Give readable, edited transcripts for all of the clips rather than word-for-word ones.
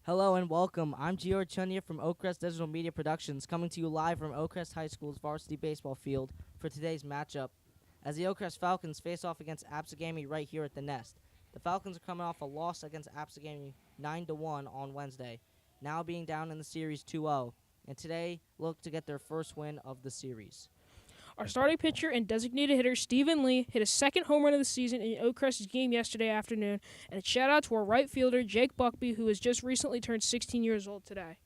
Hello and welcome. I'm Gio Chunya from Oakcrest Digital Media Productions, coming to you live from Oakcrest High School's varsity baseball field for today's matchup, as the Oakcrest Falcons face off against Absegami right here at the Nest. The Falcons are coming off a loss against Absegami 9-1 on Wednesday, now being down in the series 2-0, and today look to get their first win of the series. Our starting pitcher and designated hitter, Stephen Lee, hit his second home run of the season in Oakcrest's game yesterday afternoon, and a shout-out to our right fielder, Jake Buckby, who has just recently turned 16 years old today.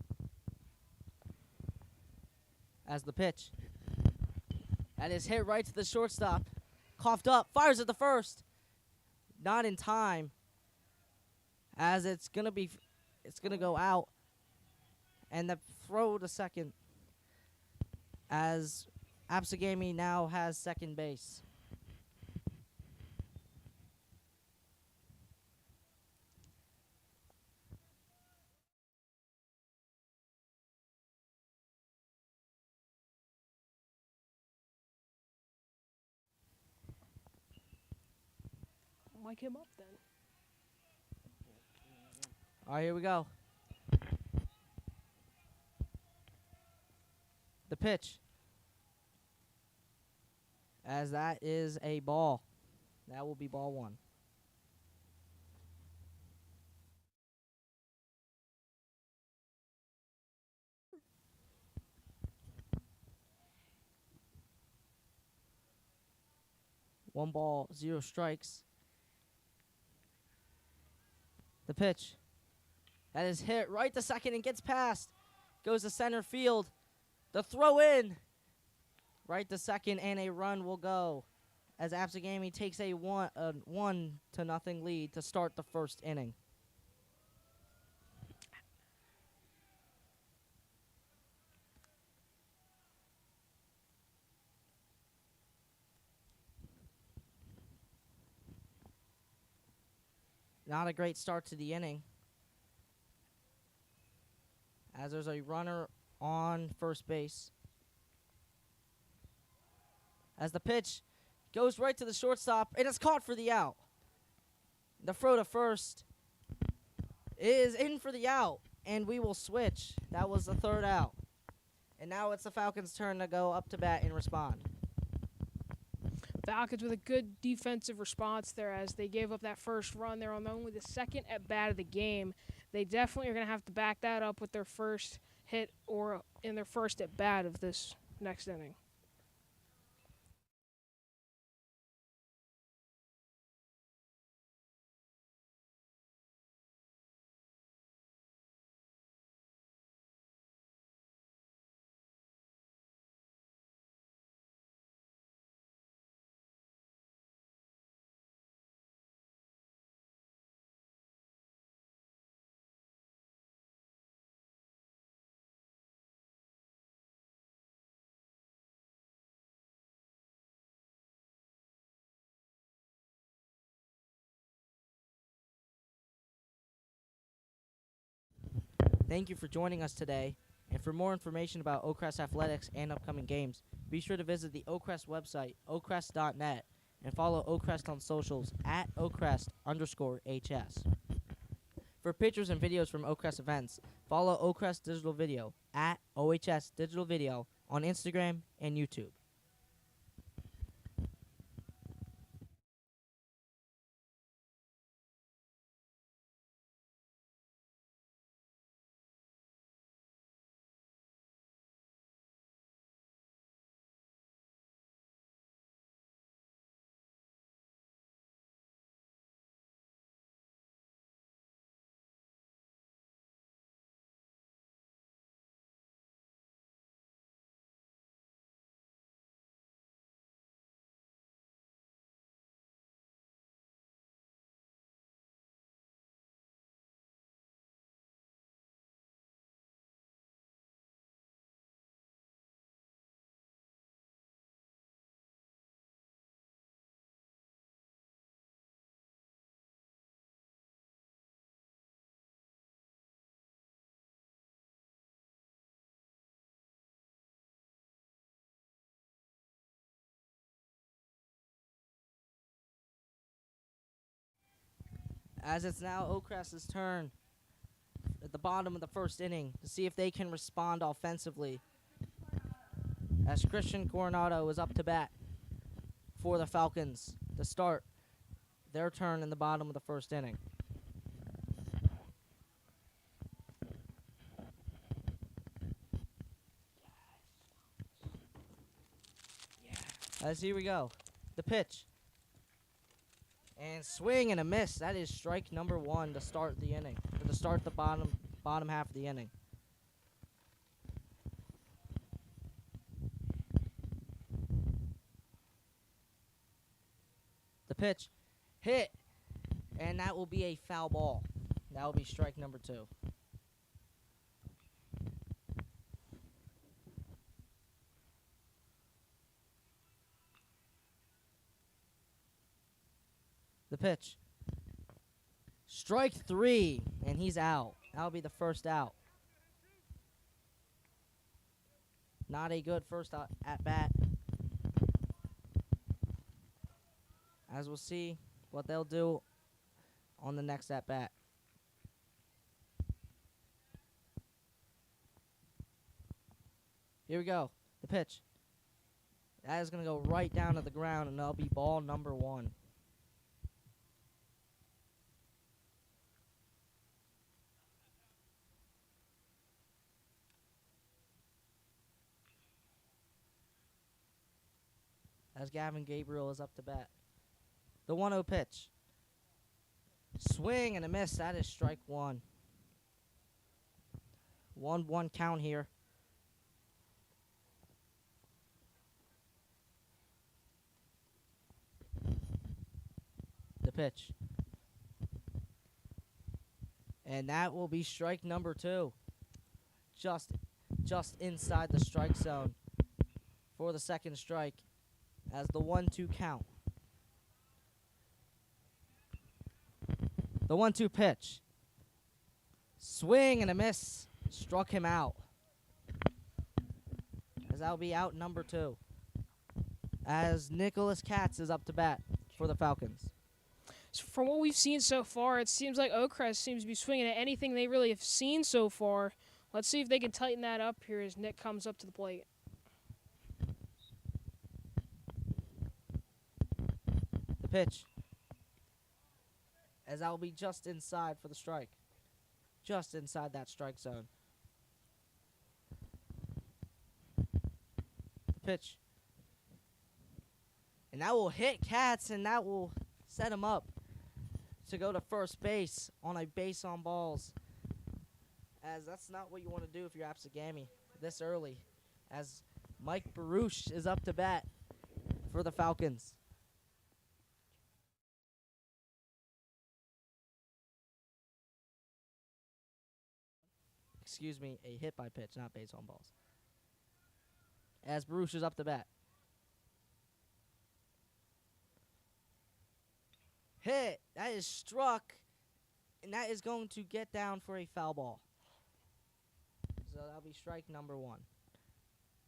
As the pitch. That is hit right to the shortstop. Coughed up, fires at the first. Not in time, as it's gonna go out. And the throw to second, as Absegami now has second base. Mic him up then. All right, here we go. The pitch. As that is a ball. That will be ball one. One ball, 0 strikes. The pitch. That is hit right to second and gets past. Goes to center field. The throw in. Right to second, and a run will go as Absegami takes a 1-0 lead to start the first inning. Not a great start to the inning, as there's a runner on first base. As the pitch goes right to the shortstop, and it's caught for the out. The throw to first is in for the out, and we will switch. That was the third out. And now it's the Falcons' turn to go up to bat and respond. Falcons with a good defensive response there as they gave up that first run. They're on only the second at-bat of the game. They definitely are going to have to back that up with their first hit or in their first at-bat of this next inning. Thank you for joining us today. And for more information about Oakcrest athletics and upcoming games, be sure to visit the Oakcrest website, oakcrest.net, and follow Oakcrest on socials at Oakcrest_HS. For pictures and videos from Oakcrest events, follow Oakcrest Digital Video at OHS Digital Video on Instagram and YouTube. As it's now Oakcrest's turn at the bottom of the first inning to see if they can respond offensively. As Christian Coronado is up to bat for the Falcons to start their turn in the bottom of the first inning. As here we go. The pitch. And swing and a miss. That is strike number 1 to start the inning. Or to start the bottom half of the inning. The pitch. Hit. And that will be a foul ball. That will be strike number 2. The pitch. Strike 3, and he's out. That'll be the first out. Not a good first at bat. As we'll see what they'll do on the next at bat. Here we go. The pitch. That is going to go right down to the ground, and that'll be ball number 1. As Gavin Gabriel is up to bat. The 1-0 pitch. Swing and a miss. That is strike 1. 1-1 count here. The pitch. And that will be strike number 2. Just inside the strike zone for the second strike. As the 1-2 count. The 1-2 pitch. Swing and a miss. Struck him out. As that'll be out number 2. As Nicholas Katz is up to bat for the Falcons. So from what we've seen so far, it seems like Oakcrest seems to be swinging at anything they really have seen so far. Let's see if they can tighten that up here as Nick comes up to the plate. Pitch. As that will be just inside for the strike. Just inside that strike zone. The pitch. And that will hit Katz, and that will set him up to go to first base on a base on balls. As that's not what you want to do if you're Absegami this early. As Mike Baruch is up to bat for the Falcons. Excuse me, a hit by pitch, not base on balls. As Baruch is up to bat. Hit. That is struck. And that is going to get down for a foul ball. So that'll be strike number 1.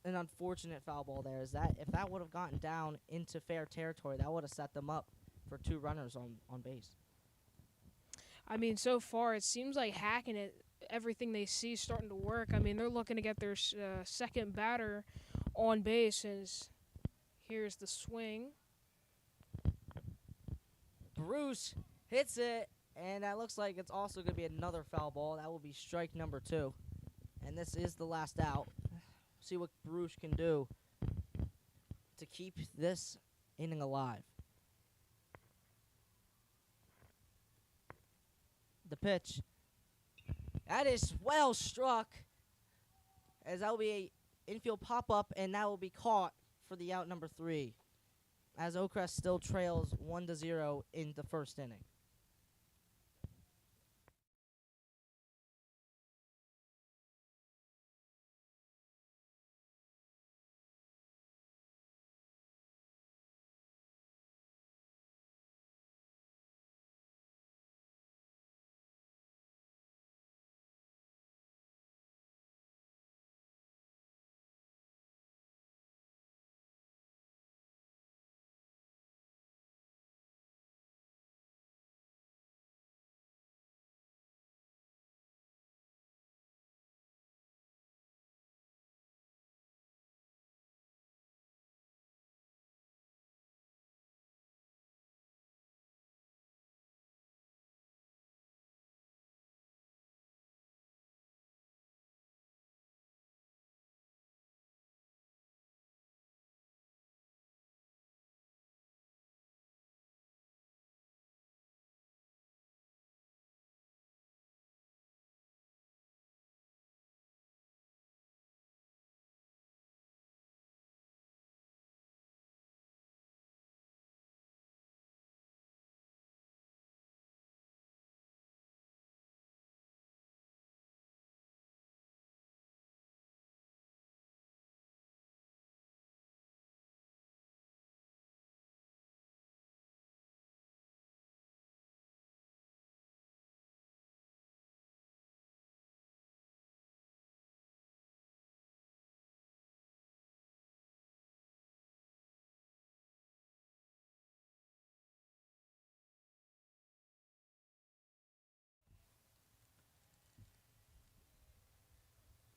An unfortunate foul ball there. Is that if that would have gotten down into fair territory, that would have set them up for 2 runners on base. I mean, so far it seems like hacking it. Everything they see is starting to work. I mean, they're looking to get their second batter on base. As here's the swing. Bruce hits it, and that looks like it's also going to be another foul ball. That will be strike number 2. And this is the last out. See what Bruce can do to keep this inning alive. The pitch. That is well struck. As that will be a infield pop-up, and that will be caught for the out number 3. As Oakcrest still trails 1-0 in the first inning.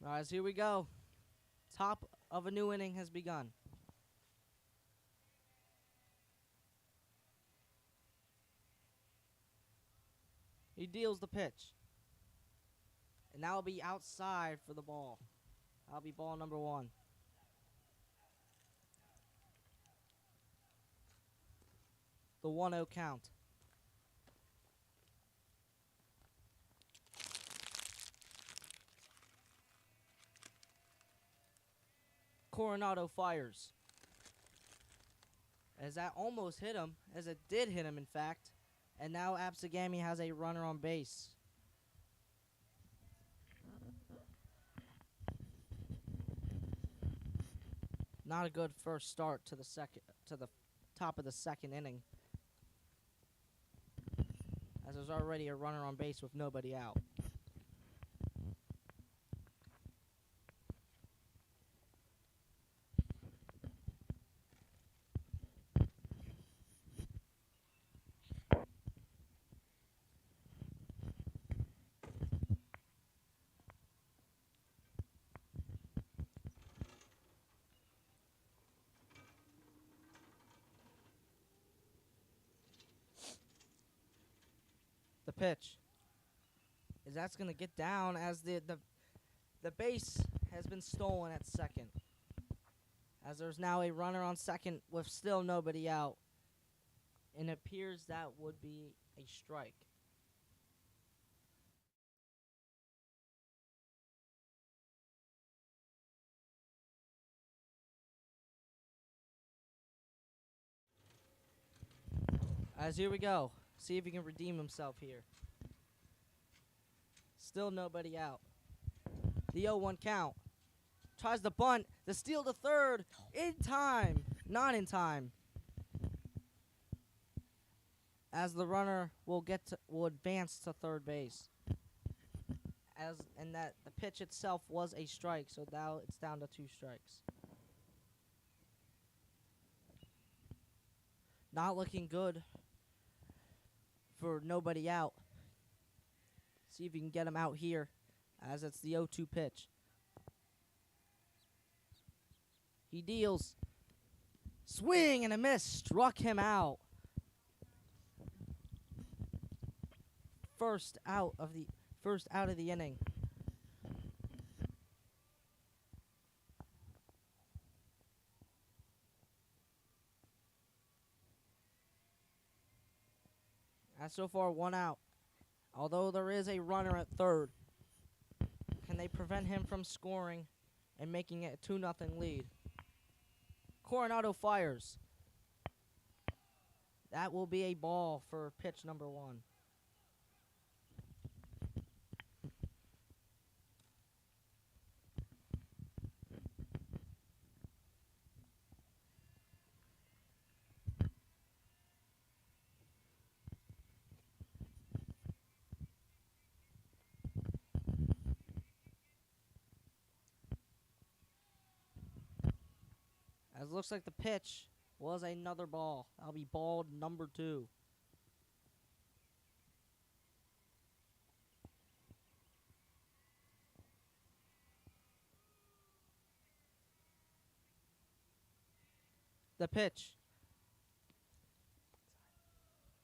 All right, here we go. Top of a new inning has begun. He deals the pitch. And that will be outside for the ball. That'll be ball number 1. The 1-0 count. Coronado fires. As that almost hit him, as it did hit him, in fact. And now Absegami has a runner on base. Not a good first start to the top of the second inning. As there's already a runner on base with nobody out. The pitch. Is that's going to get down as the base has been stolen at second. As there's now a runner on second with still nobody out. And it appears that would be a strike. As here we go. See if he can redeem himself here. Still nobody out. The 0-1 count. Tries the bunt. The steal to third. In time. Not in time. As the runner will advance to third base. And that the pitch itself was a strike, so now it's down to 2 strikes. Not looking good for nobody out. See if you can get him out here, as it's the 0-2 pitch. He deals. Swing and a miss. Struck him out. First out of the inning. As so far 1 out. Although there is a runner at third, can they prevent him from scoring and making it a 2-0 lead? Coronado fires. That will be a ball for pitch number 1. As looks like the pitch was another ball. That'll be ball number 2. The pitch.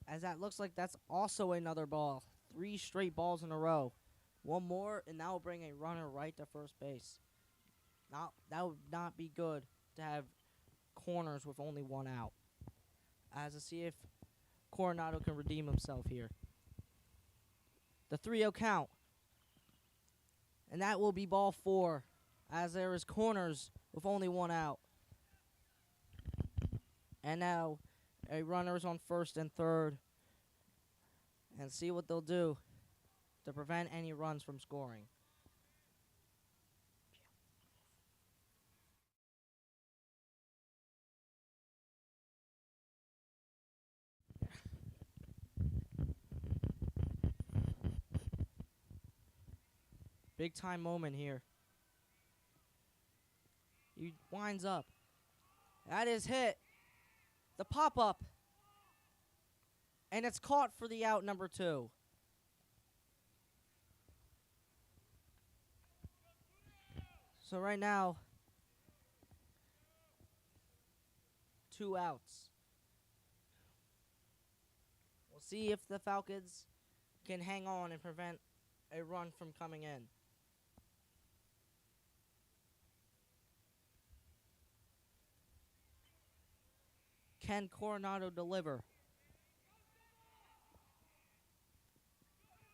As that looks like that's also another ball. 3 straight balls in a row. 1 more, and that will bring a runner right to first base. That would not be good to have corners with only 1 out. As to see if Coronado can redeem himself here. The 3-0 count. And that will be ball 4, as there is corners with only 1 out. And now a runner is on first and third. And see what they'll do to prevent any runs from scoring. Big time moment here. He winds up. That is hit. The pop-up. And it's caught for the out number 2. So right now, 2 outs. We'll see if the Falcons can hang on and prevent a run from coming in. Can Coronado deliver?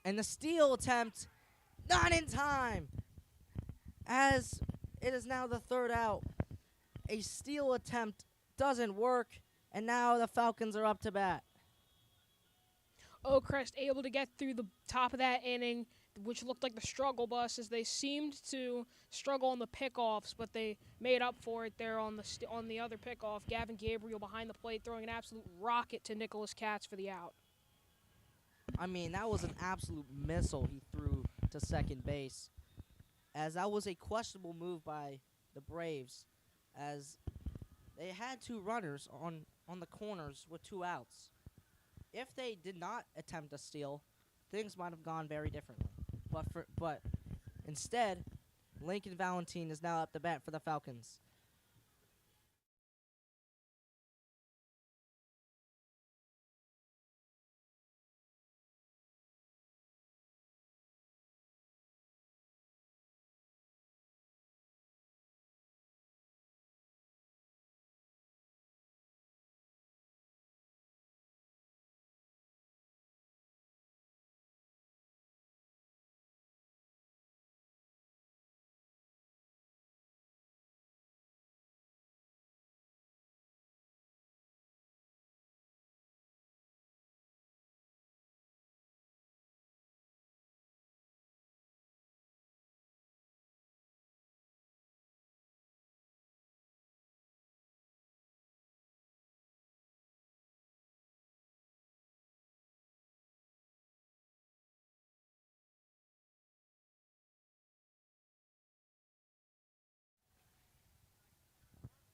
And the steal attempt, not in time, as it is now the 3rd out. A steal attempt doesn't work, and now the Falcons are up to bat. Oakcrest able to get through the top of that inning, which looked like the struggle bus, as they seemed to struggle on the pickoffs, but they made up for it there on the other pickoff. Gavin Gabriel behind the plate throwing an absolute rocket to Nicholas Katz for the out. I mean, that was an absolute missile he threw to second base, as that was a questionable move by the Braves, as they had 2 runners on the corners with 2 outs. If they did not attempt a steal, things might have gone very differently. But instead, Lincoln Valentine is now up to bat for the Falcons.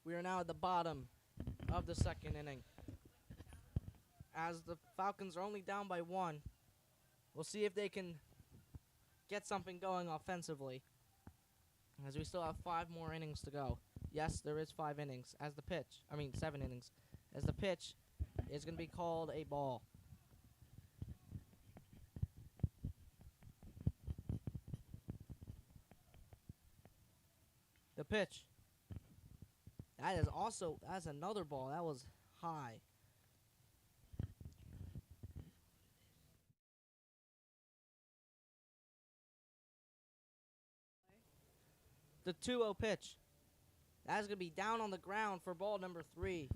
We are now at the bottom of the 2nd inning. As the Falcons are only down by 1, we'll see if they can get something going offensively, as we still have 5 more innings to go. Yes, there is 5 innings, 7 innings, as the pitch is going to be called a ball. The pitch. That's another ball. That was high. The 2-0 pitch. That's going to be down on the ground for ball number 3.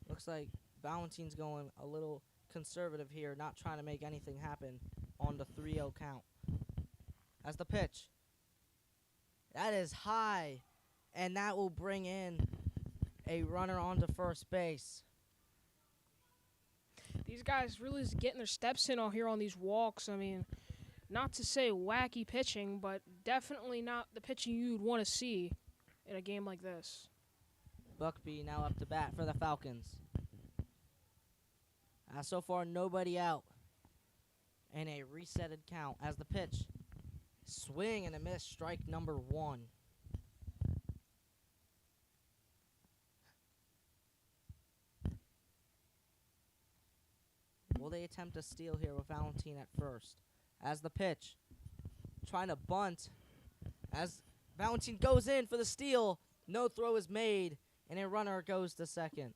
Looks like Valentine's going a little conservative here, not trying to make anything happen on the 3-0 count. That's the pitch. That is high, and that will bring in a runner onto first base. These guys really is getting their steps in here on these walks. I mean, not to say wacky pitching, but definitely not the pitching you'd want to see in a game like this. Buckby now up to bat for the Falcons. So far, nobody out. And a resetted count as the pitch. Swing and a miss, strike number 1. Will they attempt a steal here with Valentine at first? As the pitch, trying to bunt. As Valentine goes in for the steal, no throw is made, and a runner goes to second.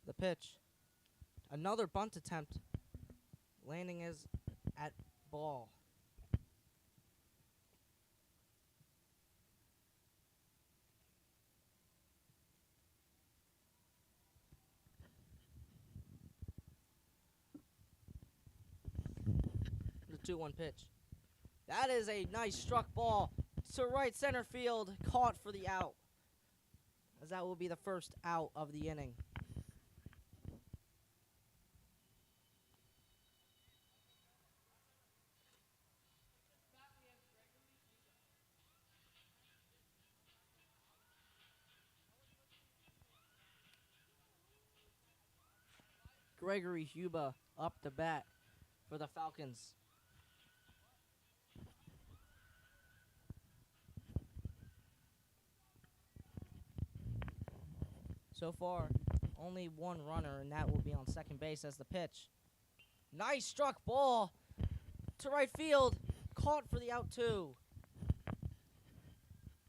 The pitch. Another bunt attempt. Landing is at ball. The 2-1 pitch. That is a nice struck ball to right center field. Caught for the out, as that will be the first out of the inning. Gregory Huba up to bat for the Falcons. So far, only one runner, and that will be on second base as the pitch. Nice struck ball to right field. Caught for the out 2.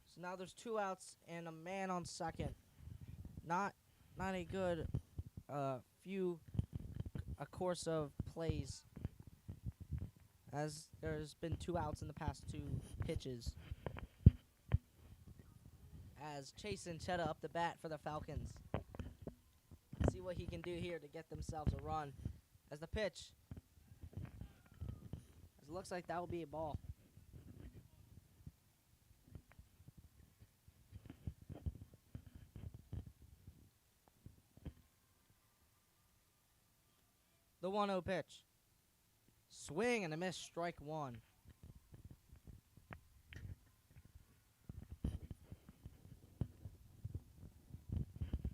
So now there's 2 outs and a man on second. Not a good course of plays, as there's been 2 outs in the past 2 pitches. As Chase Inchetta up the bat for the Falcons. See what he can do here to get themselves a run. As the pitch. As it looks like that will be a ball. The 1-0 pitch. Swing and a miss, strike 1.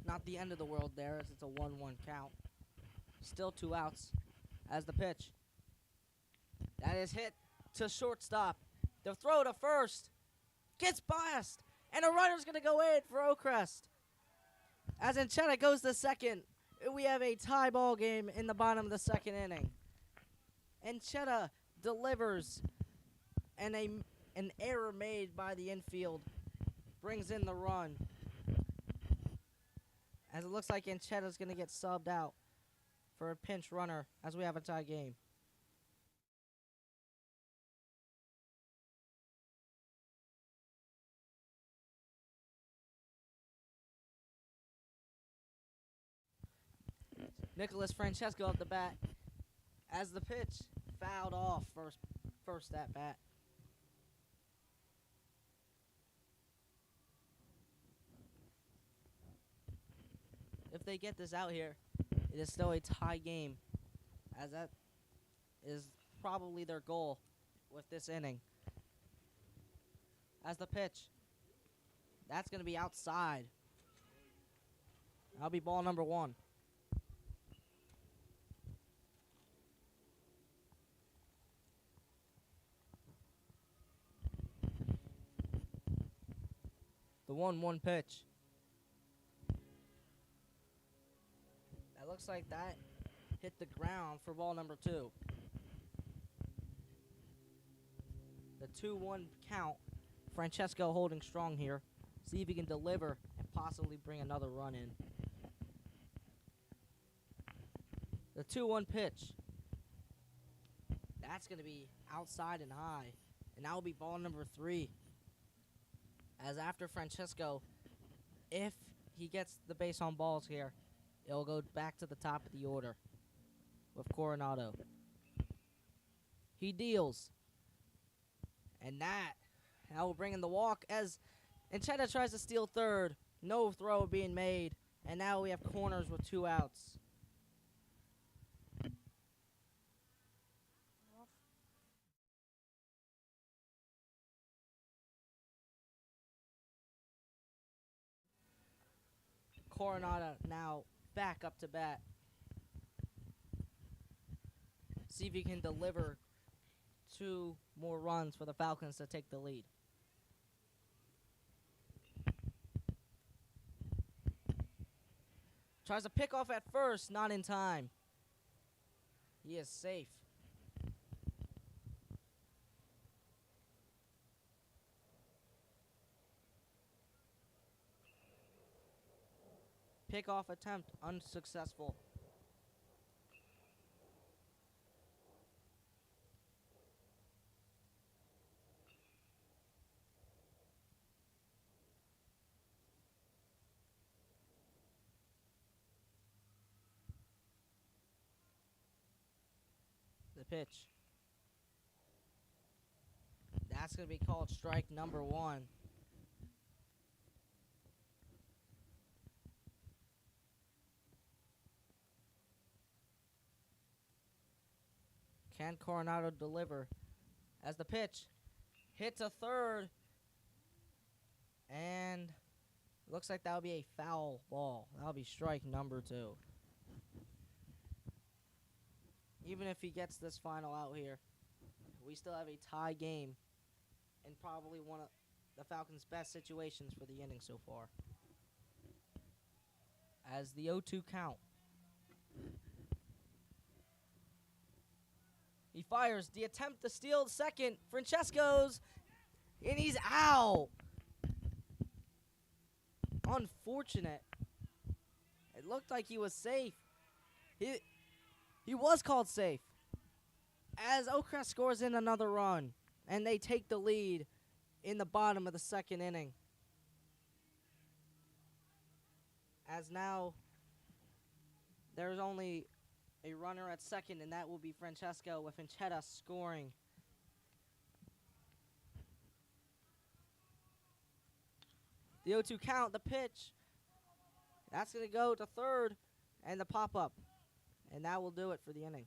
Not the end of the world there, as it's a 1-1 count. Still 2 outs as the pitch. That is hit to shortstop. The throw to first. Gets past. And a runner's going to go in for Oakcrest. As Inchetta goes to second, we have a tie ball game in the bottom of the second inning. Inchetta delivers, and an error made by the infield brings in the run. As it looks like Inchetta's going to get subbed out for a pinch runner as we have a tie game. Nicholas Francesco up the bat as the pitch fouled off first at bat. If they get this out here, it is still a tie game, as that is probably their goal with this inning. As the pitch, that's going to be outside. That'll be ball number 1. The 1-1 pitch. That looks like that hit the ground for ball number 2. The 2-1 count. Francesco holding strong here. See if he can deliver and possibly bring another run in. The 2-1 pitch. That's going to be outside and high. And that will be ball number 3. As after Francesco, if he gets the base on balls here, it'll go back to the top of the order with Coronado. He deals. And that will bring in the walk as Inchetta tries to steal third. No throw being made. And now we have corners with 2 outs. Coronado now back up to bat. See if he can deliver 2 more runs for the Falcons to take the lead. Tries to pick off at first, not in time. He is safe. Pickoff attempt unsuccessful. The pitch. That's going to be called strike number 1. Can Coronado deliver? As the pitch hits a third, and looks like that'll be a foul ball. That'll be strike number 2. even if he gets this final out here, we still have a tie game and probably one of the Falcons' best situations for the inning so far. As the 0-2 count. He fires. The attempt to steal second. Francesco's. And he's out. Unfortunate. It looked like he was safe. He was called safe. As Oakcrest scores in another run. And they take the lead in the bottom of the second inning. As now there's only a runner at second, and that will be Francesco with Inchetta scoring. The 0-2 count, the pitch. That's going to go to third, and the pop-up. And that will do it for the inning.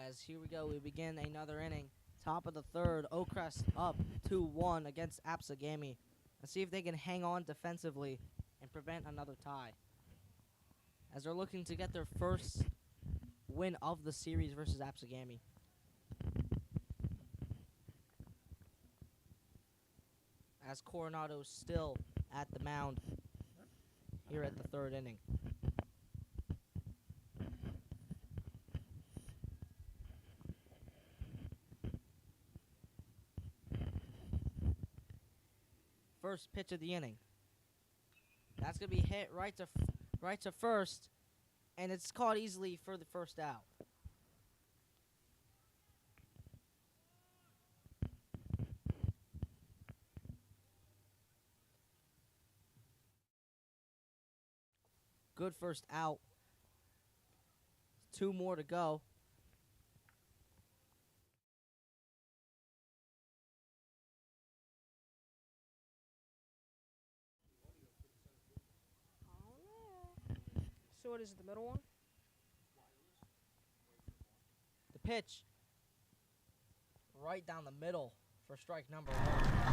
As here we go, we begin another inning. Top of the third, Oakcrest up 2-1 against Absegami. Let's see if they can hang on defensively and prevent another tie. As they're looking to get their first win of the series versus Absegami. As Coronado's still at the mound here at the third inning. First pitch of the inning. That's going to be hit right to first, and it's caught easily for the first out. Good first out. 2 more to go. So what is it, the middle one? The pitch right down the middle for strike number 1.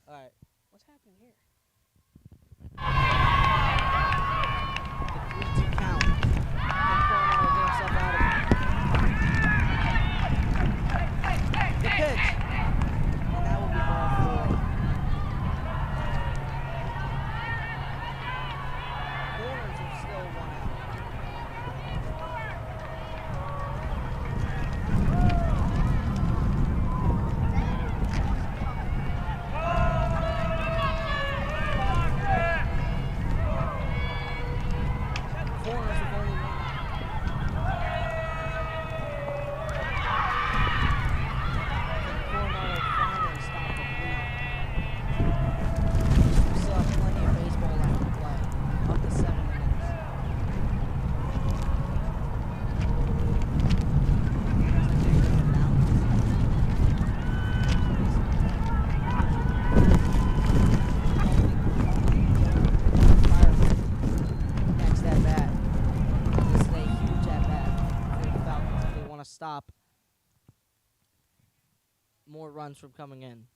All right. What's happening here? The 3-2 count. Can Coronado get himself out of it? The pitch. And that will be ball 4. Corners are still 1 out. Corners with only 1 out. Can Coronado finally stop the bleed? We still have plenty of baseball left to play. Up to 7 minutes. Next at bat. This is a huge at bat for the Falcons if they want to stop more runs from coming in.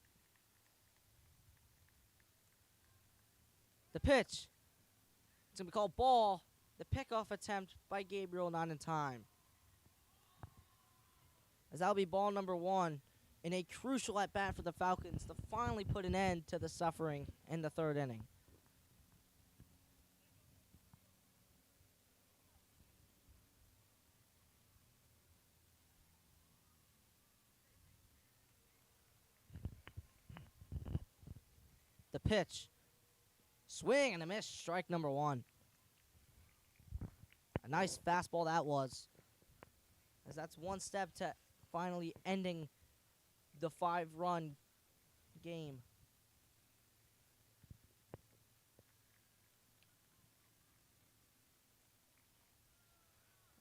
The pitch. It's going to be called ball. The pickoff attempt by Gabriel not in time. As that'll be ball number 1 in a crucial at bat for the Falcons to finally put an end to the suffering in the 3rd inning. The pitch. Swing and a miss. Strike number 1. A nice fastball that was. As that's one step to finally ending the 5-run game.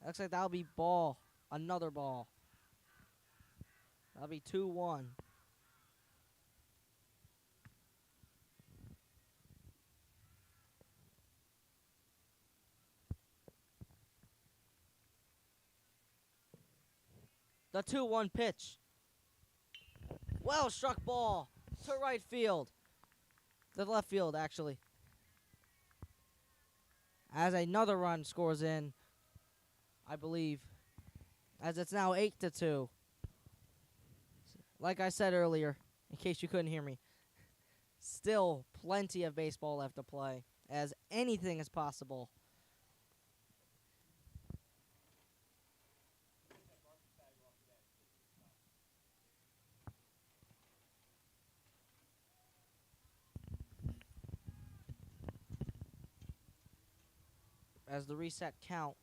Looks like that'll be ball. Another ball. That'll be 2-1. The 2-1 pitch. Well struck ball to right field. To left field, actually. As another run scores in, I believe. As it's now 8-2. Like I said earlier, in case you couldn't hear me, still plenty of baseball left to play, as anything is possible. As the reset count,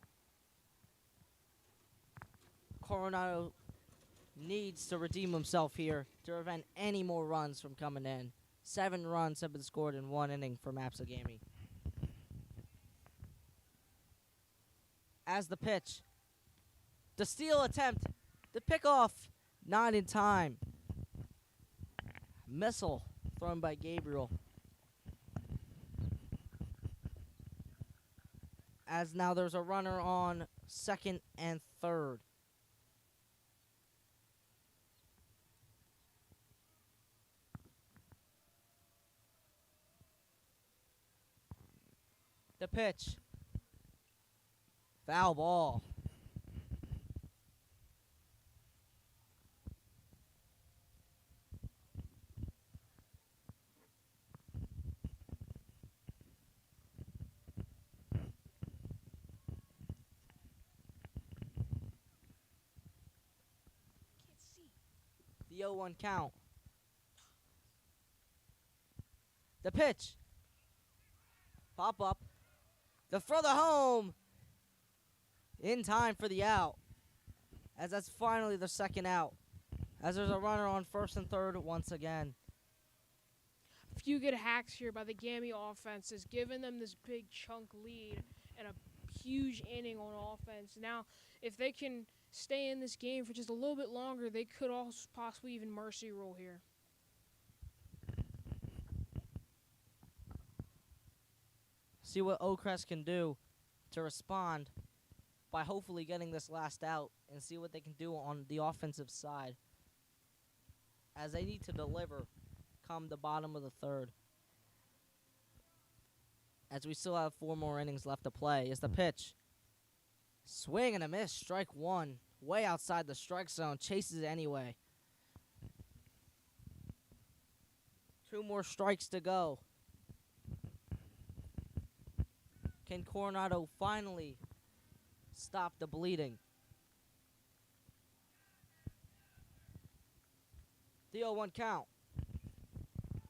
Coronado needs to redeem himself here to prevent any more runs from coming in. 7 runs have been scored in 1 inning from Absegami. As the pitch, the steal attempt, the pickoff, not in time. Missile thrown by Gabriel. As now there's a runner on 2nd and 3rd. The pitch. Foul ball. The 0-1 count. The pitch. Pop up. The throw the home. In time for the out. As that's finally the 2nd out. As there's a runner on 1st and 3rd once again. A few good hacks here by the Gami offense has given them this big chunk lead and a huge inning on offense. Now, if they can stay in this game for just a little bit longer, they could also possibly even mercy rule here. See what Oakcrest can do to respond by hopefully getting this last out and see what they can do on the offensive side. As they need to deliver come the bottom of the third. As we still have 4 more innings left to play, is the pitch. Swing and a miss, strike 1. Way outside the strike zone, chases it anyway. 2 more strikes to go. Can Coronado finally stop the bleeding? The 0-1 count.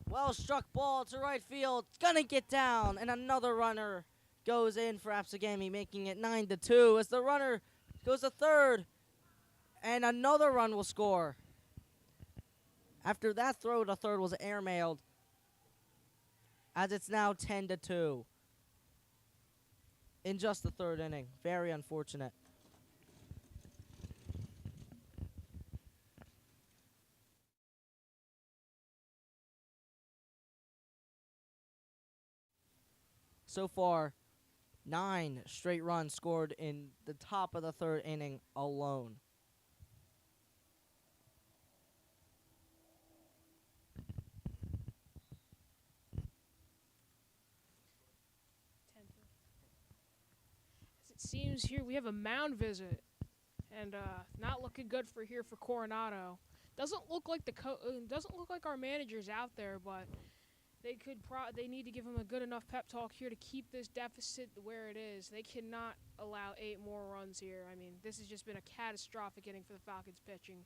Well struck ball to right field. It's gonna get down, and another runner goes in for Absegami, making it 9-2 as the runner goes to third, and another run will score. After that throw to third was airmailed, as it's now 10-2 in just the third inning. Very unfortunate. So far, 9 straight runs scored in the top of the third inning alone. As it seems here we have a mound visit, and not looking good for Coronado. Doesn't look like doesn't look like our manager's out there, but they need to give him a good enough pep talk here to keep this deficit where it is. They cannot allow 8 more runs here. I mean, this has just been a catastrophic inning for the Falcons pitching.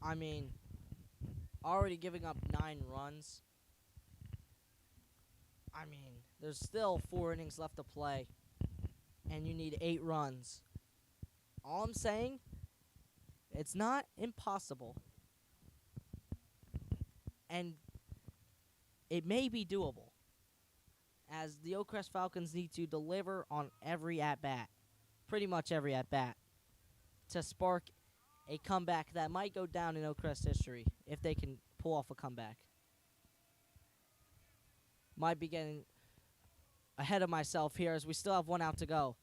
I mean, already giving up 9 runs. I mean, there's still 4 innings left to play, and you need 8 runs. All I'm saying, it's not impossible. And it may be doable, as the Oakcrest Falcons need to deliver on every at-bat, pretty much every at-bat, to spark a comeback that might go down in Oakcrest history if they can pull off a comeback. Might be getting ahead of myself here as we still have 1 out to go.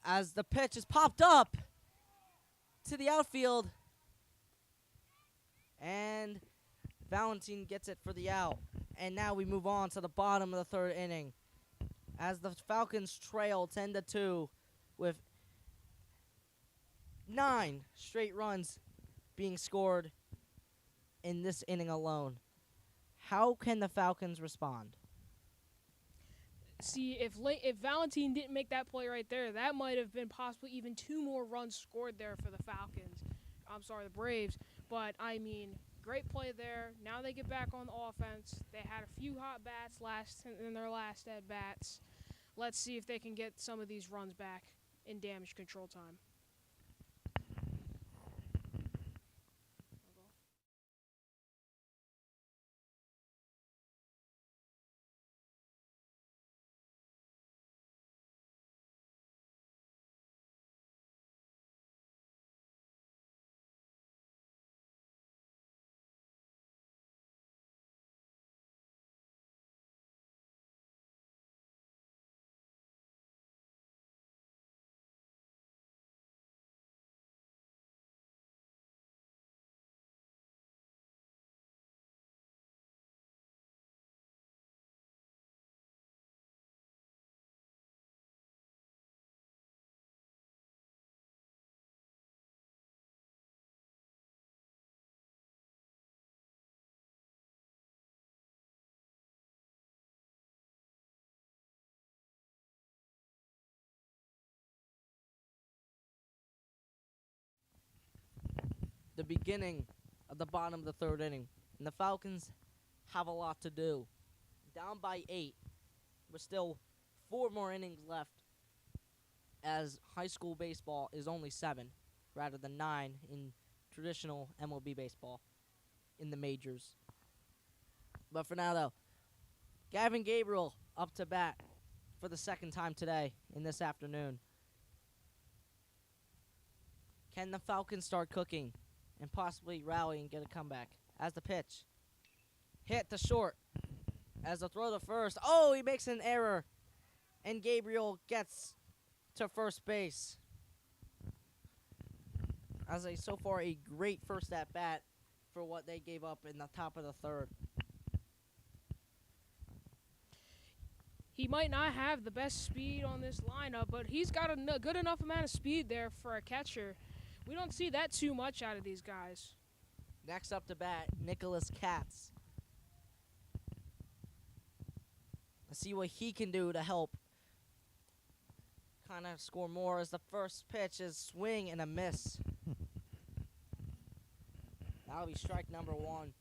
As the pitch is popped up to the outfield, and Valentin gets it for the out. And now we move on to the bottom of the third inning, as the Falcons trail 10-2 with 9 straight runs being scored in this inning alone. How can the Falcons respond? See, if Valentin didn't make that play right there, that might have been possibly even 2 more runs scored there for the Falcons. I'm sorry, the Braves. But, I mean, great play there. Now they get back on the offense. They had a few hot bats in their last at-bats. Let's see if they can get some of these runs back in damage control time. The beginning of the bottom of the third inning, and the Falcons have a lot to do. Down by 8, with still 4 more innings left, as high school baseball is only 7 rather than 9 in traditional MLB baseball in the majors. But for now, though, Gavin Gabriel up to bat for the second time today in this afternoon. Can the Falcons start cooking and possibly rally and get a comeback? As the pitch hit to short, as the throw to first. Oh, he makes an error, and Gabriel gets to first base. So far a great first at bat for what they gave up in the top of the third. He might not have the best speed on this lineup, but he's got a good enough amount of speed there for a catcher. We don't see that too much out of these guys. Next up to bat, Nicholas Katz. Let's see what he can do to help kind of score more as the first pitch is swing and a miss. That'll be strike number 1.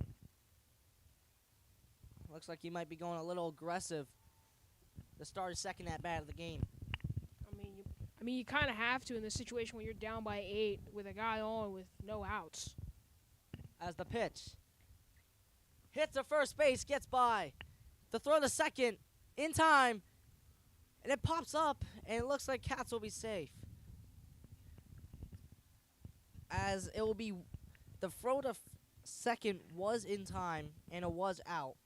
Looks like he might be going a little aggressive to start his second at bat of the game. I mean, you kind of have to in this situation when you're down by 8 with a guy on with no outs. As the pitch hits the first base, gets by. The throw to second in time, and it pops up, and it looks like Katz will be safe. As it will be, the throw to second was in time, and it was out.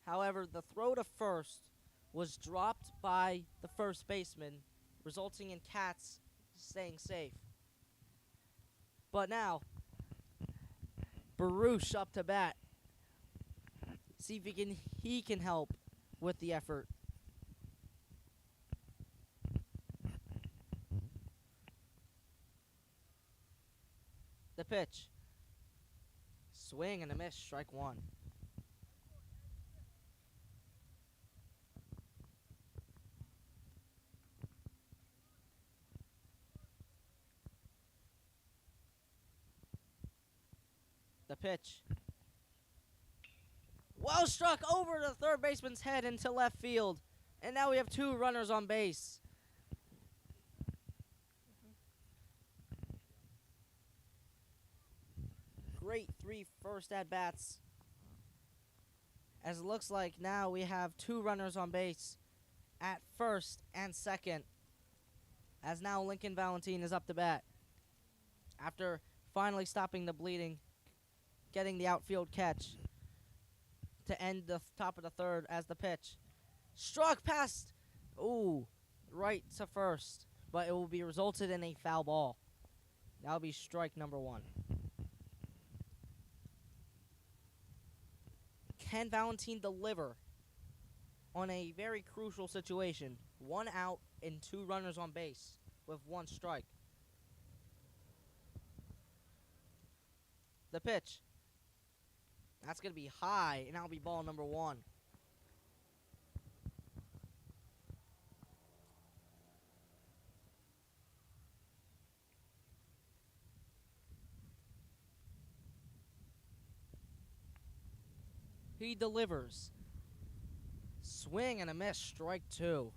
However, the throw to first was dropped by the first baseman, resulting in Katz staying safe. But now, Baruch up to bat. See if he can help with the effort. The pitch. Swing and a miss, strike 1. The pitch. Well struck over the third baseman's head into left field. And now we have 2 runners on base. Great 3 first at-bats. As it looks like now we have 2 runners on base at first and second. As now Lincoln Valentine is up to bat. After finally stopping the bleeding, getting the outfield catch to end the top of the third as the pitch. Struck past, right to first, but it will be resulted in a foul ball. That'll be strike number 1. Can Valentine deliver on a very crucial situation? 1 out and 2 runners on base with 1 strike. The pitch. That's going to be high, and that'll be ball number 1. He delivers. Swing and a miss, strike 2.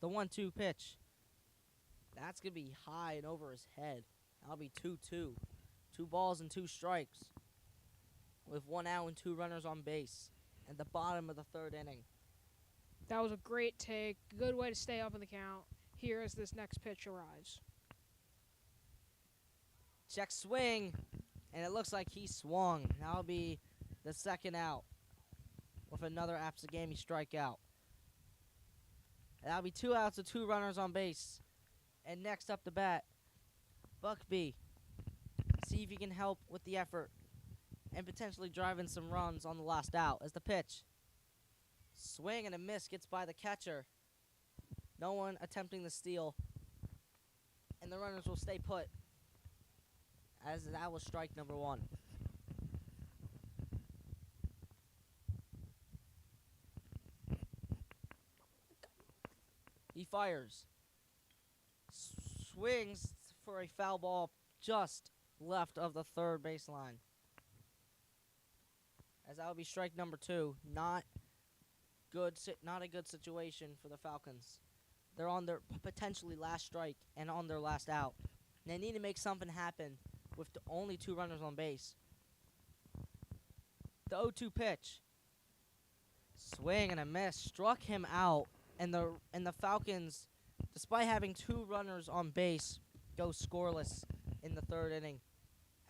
The 1-2 pitch. That's going to be high and over his head. That'll be 2-2. 2 balls and 2 strikes. With 1 out and 2 runners on base. At the bottom of the third inning. That was a great take. Good way to stay up in the count. Here as this next pitch arrives. Check swing. And it looks like he swung. That'll be the second out. With another Absegami strikeout. That'll be 2 outs and 2 runners on base. And next up to bat, Buckby. See if he can help with the effort. And potentially drive in some runs on the last out as the pitch. Swing and a miss gets by the catcher. No one attempting the steal. And the runners will stay put. As that was strike number 1. He fires. Swings for a foul ball just left of the third baseline. As that will be strike number 2. Not a good situation for the Falcons. They're on their potentially last strike and on their last out. And they need to make something happen with only 2 runners on base. The 0-2 pitch. Swing and a miss. Struck him out. And the Falcons, despite having 2 runners on base, go scoreless in the third inning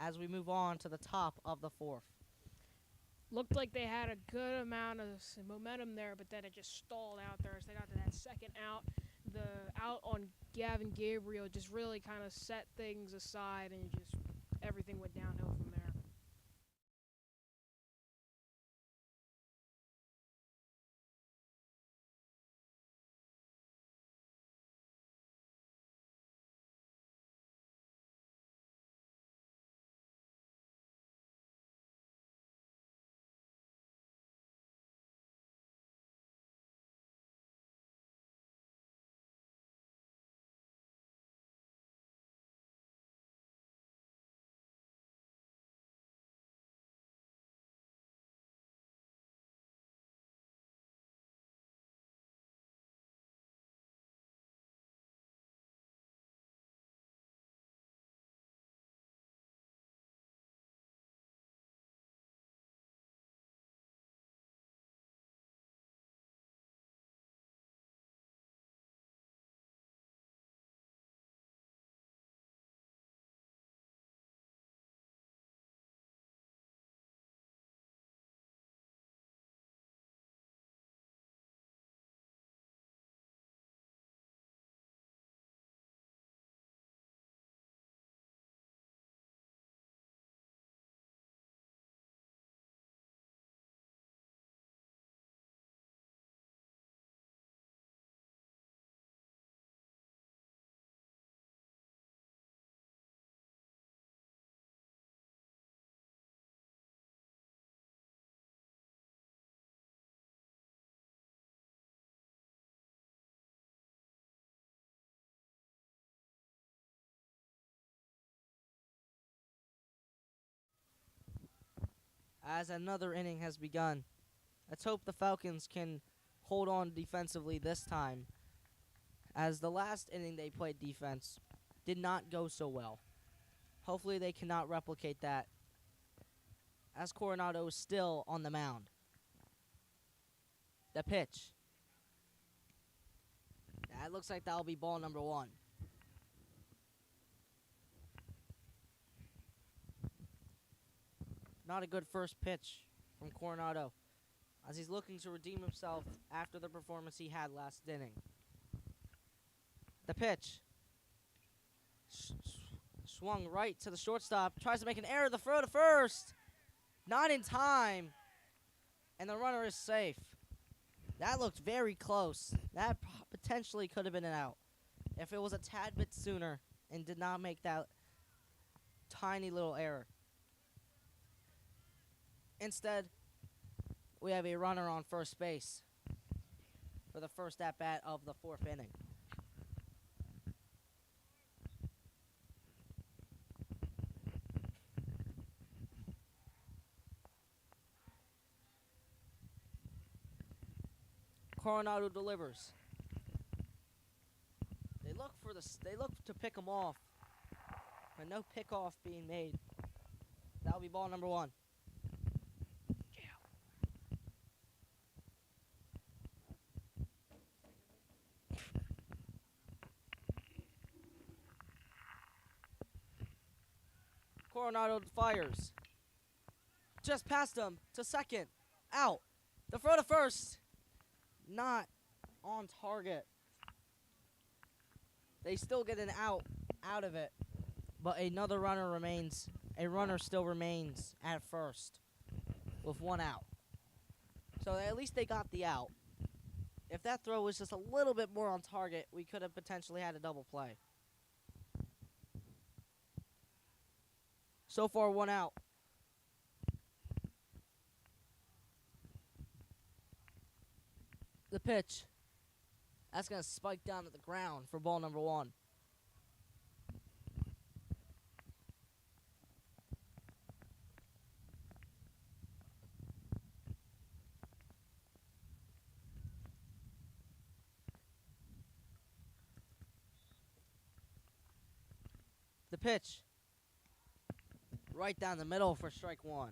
as we move on to the top of the 4th. looked like they had a good amount of momentum there, but then it just stalled out there as they got to that second out. The out on Gavin Gabriel just really kind of set things aside, and just everything went downhill from there. As another inning has begun, let's hope the Falcons can hold on defensively this time, as the last inning they played defense did not go so well. Hopefully they cannot replicate that, as Coronado is still on the mound. The pitch. That looks like that'll be ball number 1. Not a good first pitch from Coronado, as he's looking to redeem himself after the performance he had last inning. The pitch. Swung right to the shortstop. Tries to make an error. The throw to first. Not in time. And the runner is safe. That looked very close. That potentially could have been an out if it was a tad bit sooner and did not make that tiny little error. Instead, we have a runner on first base for the first at-bat of the 4th inning. Coronado delivers. They look to pick him off, but no pickoff being made. That'll be ball number 1. Coronado fires. Just past him to second. Out. The throw to first. Not on target. They still get an out of it, but another runner remains. A runner still remains at first with 1 out. So at least they got the out. If that throw was just a little bit more on target, we could have potentially had a double play. So far, 1 out. The pitch. That's going to spike down to the ground for ball number 1. The pitch. Right down the middle for strike 1.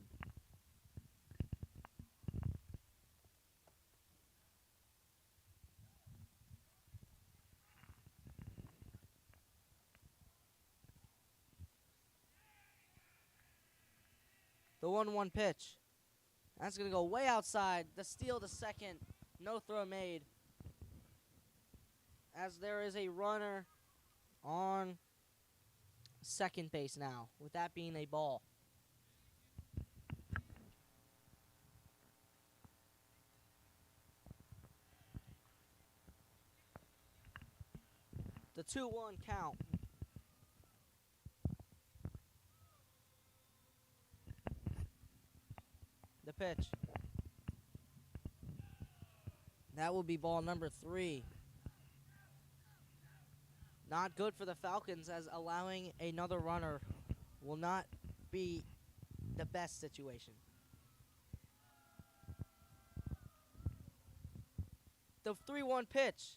The 1-1 pitch. That's going to go way outside. The steal to second. No throw made. As there is a runner on second base now, with that being a ball. The 2-1 count. The pitch. That will be ball number 3. Not good for the Falcons, as allowing another runner will not be the best situation. The 3-1 pitch.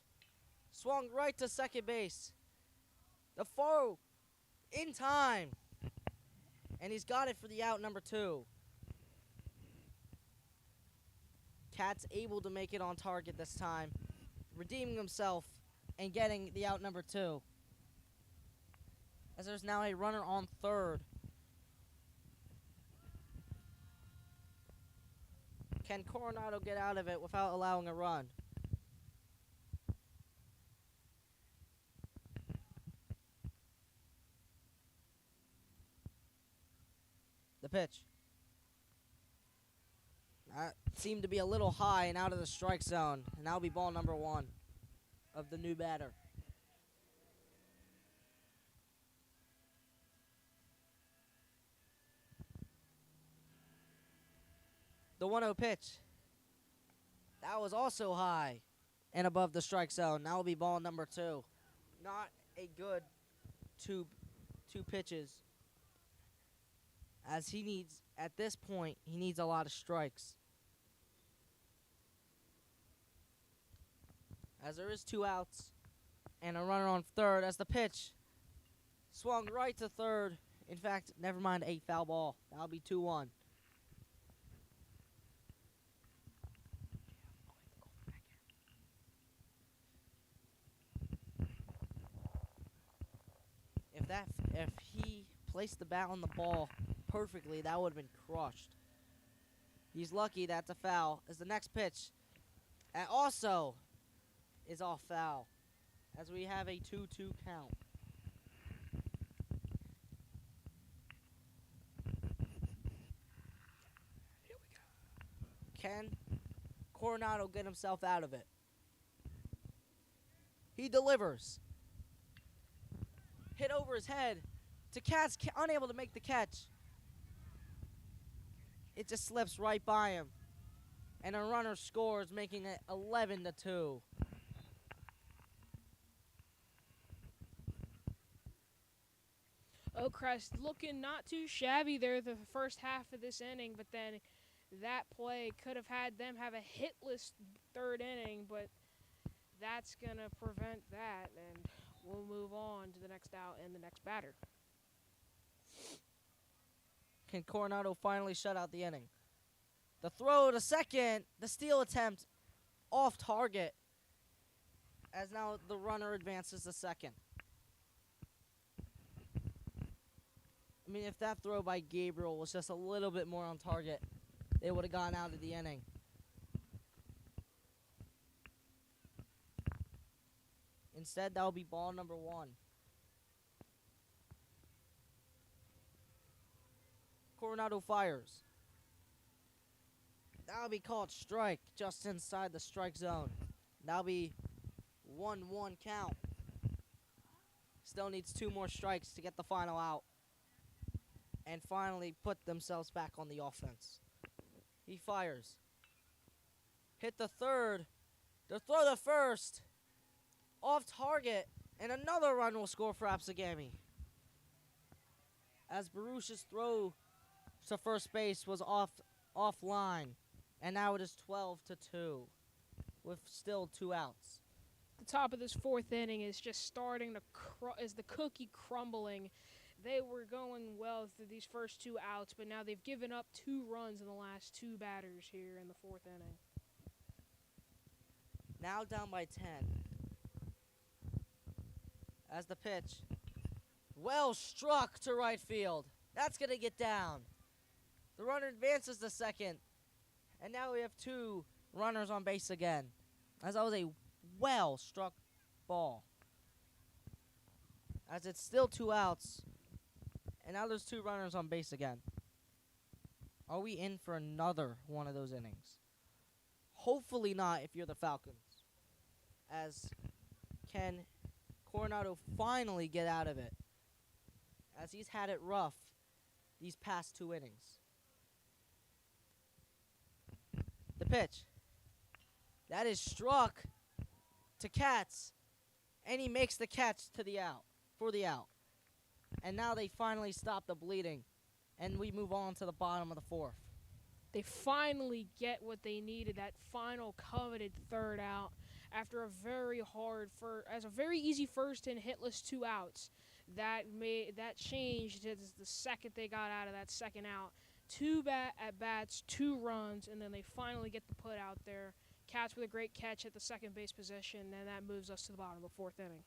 Swung right to second base. The throw in time. And he's got it for the out number 2. Cat's able to make it on target this time, redeeming himself and getting the out number 2. As there's now a runner on third. Can Coronado get out of it without allowing a run? The pitch. That seemed to be a little high and out of the strike zone. And that'll be ball number 1 of the new batter. The 1-0 pitch. That was also high and above the strike zone. Now will be ball number 2. Not a good two pitches. As he needs, at this point, he needs a lot of strikes. As there is 2 outs and a runner on third, as the pitch swung right to third. In fact, never mind, a foul ball. That'll be 2-1. If he placed the bat on the ball perfectly, that would have been crushed. He's lucky that's a foul. As the next pitch, also is off foul, as we have a 2-2 count. Here we go. Can Coronado get himself out of it? He delivers. Hit over his head to Katz, unable to make the catch. It just slips right by him. And a runner scores, making it 11-2. Oakcrest looking not too shabby there the first half of this inning, but then that play could have had them have a hitless third inning, but that's going to prevent that, and we'll move on to the next out and the next batter. Can Coronado finally shut out the inning? The throw to second, the steal attempt off target, as now the runner advances to second. I mean, if that throw by Gabriel was just a little bit more on target, they would have gone out of the inning. Instead, that will be ball number 1. Coronado fires. That'll be called strike, just inside the strike zone. That'll be 1-1 count. Still needs 2 more strikes to get the final out. And finally put themselves back on the offense. He fires. Hit the third. The throw to first. Off target. And another run will score for Absegami. As Baruch's throw to first base was offline. And now it is 12-2. With still 2 outs. The top of this 4th inning is just starting to is the cookie crumbling. They were going well through these first 2 outs, but now they've given up 2 runs in the last 2 batters here in the 4th inning. Now down by 10. As the pitch. Well struck to right field. That's going to get down. The runner advances to second. And now we have 2 runners on base again. As that was a well-struck ball. As it's still 2 outs. And now there's 2 runners on base again. Are we in for another one of those innings? Hopefully not if you're the Falcons. As can Coronado finally get out of it? As he's had it rough these past 2 innings. The pitch. That is struck to Katz. And he makes the catch to the out. For the out. And now they finally stop the bleeding. And we move on to the bottom of the 4th. They finally get what they needed, that final coveted 3rd out after a very easy first and hitless 2 outs. That changed as the second they got out of that 2nd out. 2 at-bats, 2 runs, and then they finally get the put out there. Katz with a great catch at the second base position, and that moves us to the bottom of the 4th inning.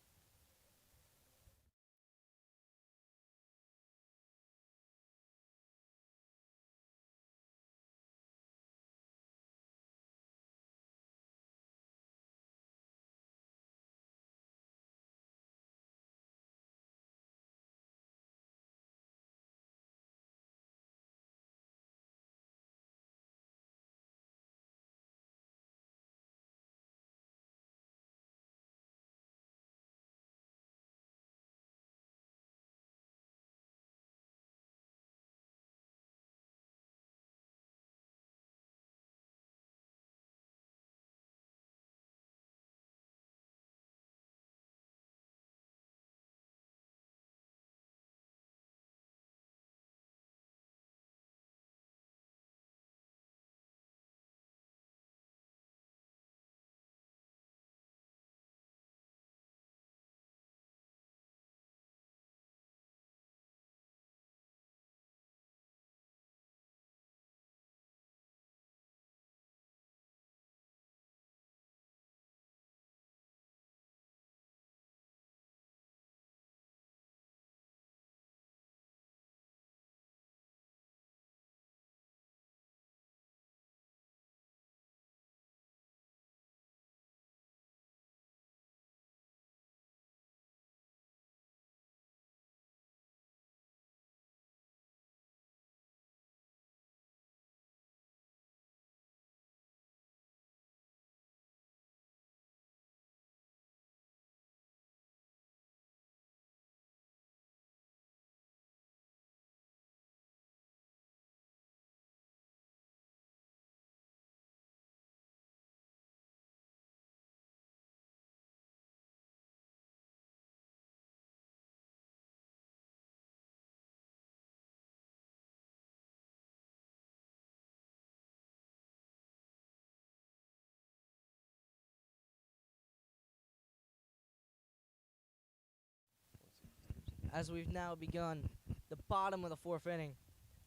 As we've now begun the bottom of the 4th inning,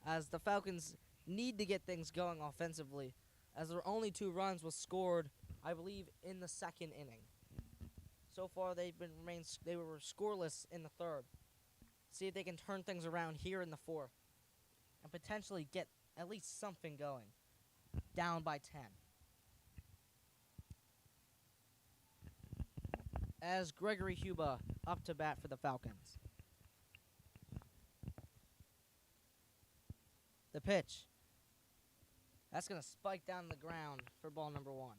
as the Falcons need to get things going offensively, as their only 2 runs was scored, I believe, in the 2nd inning. So far, they were scoreless in the 3rd. See if they can turn things around here in the 4th and potentially get at least something going. Down by 10. As Gregory Huba up to bat for the Falcons. The pitch. That's going to spike down the ground for ball number 1.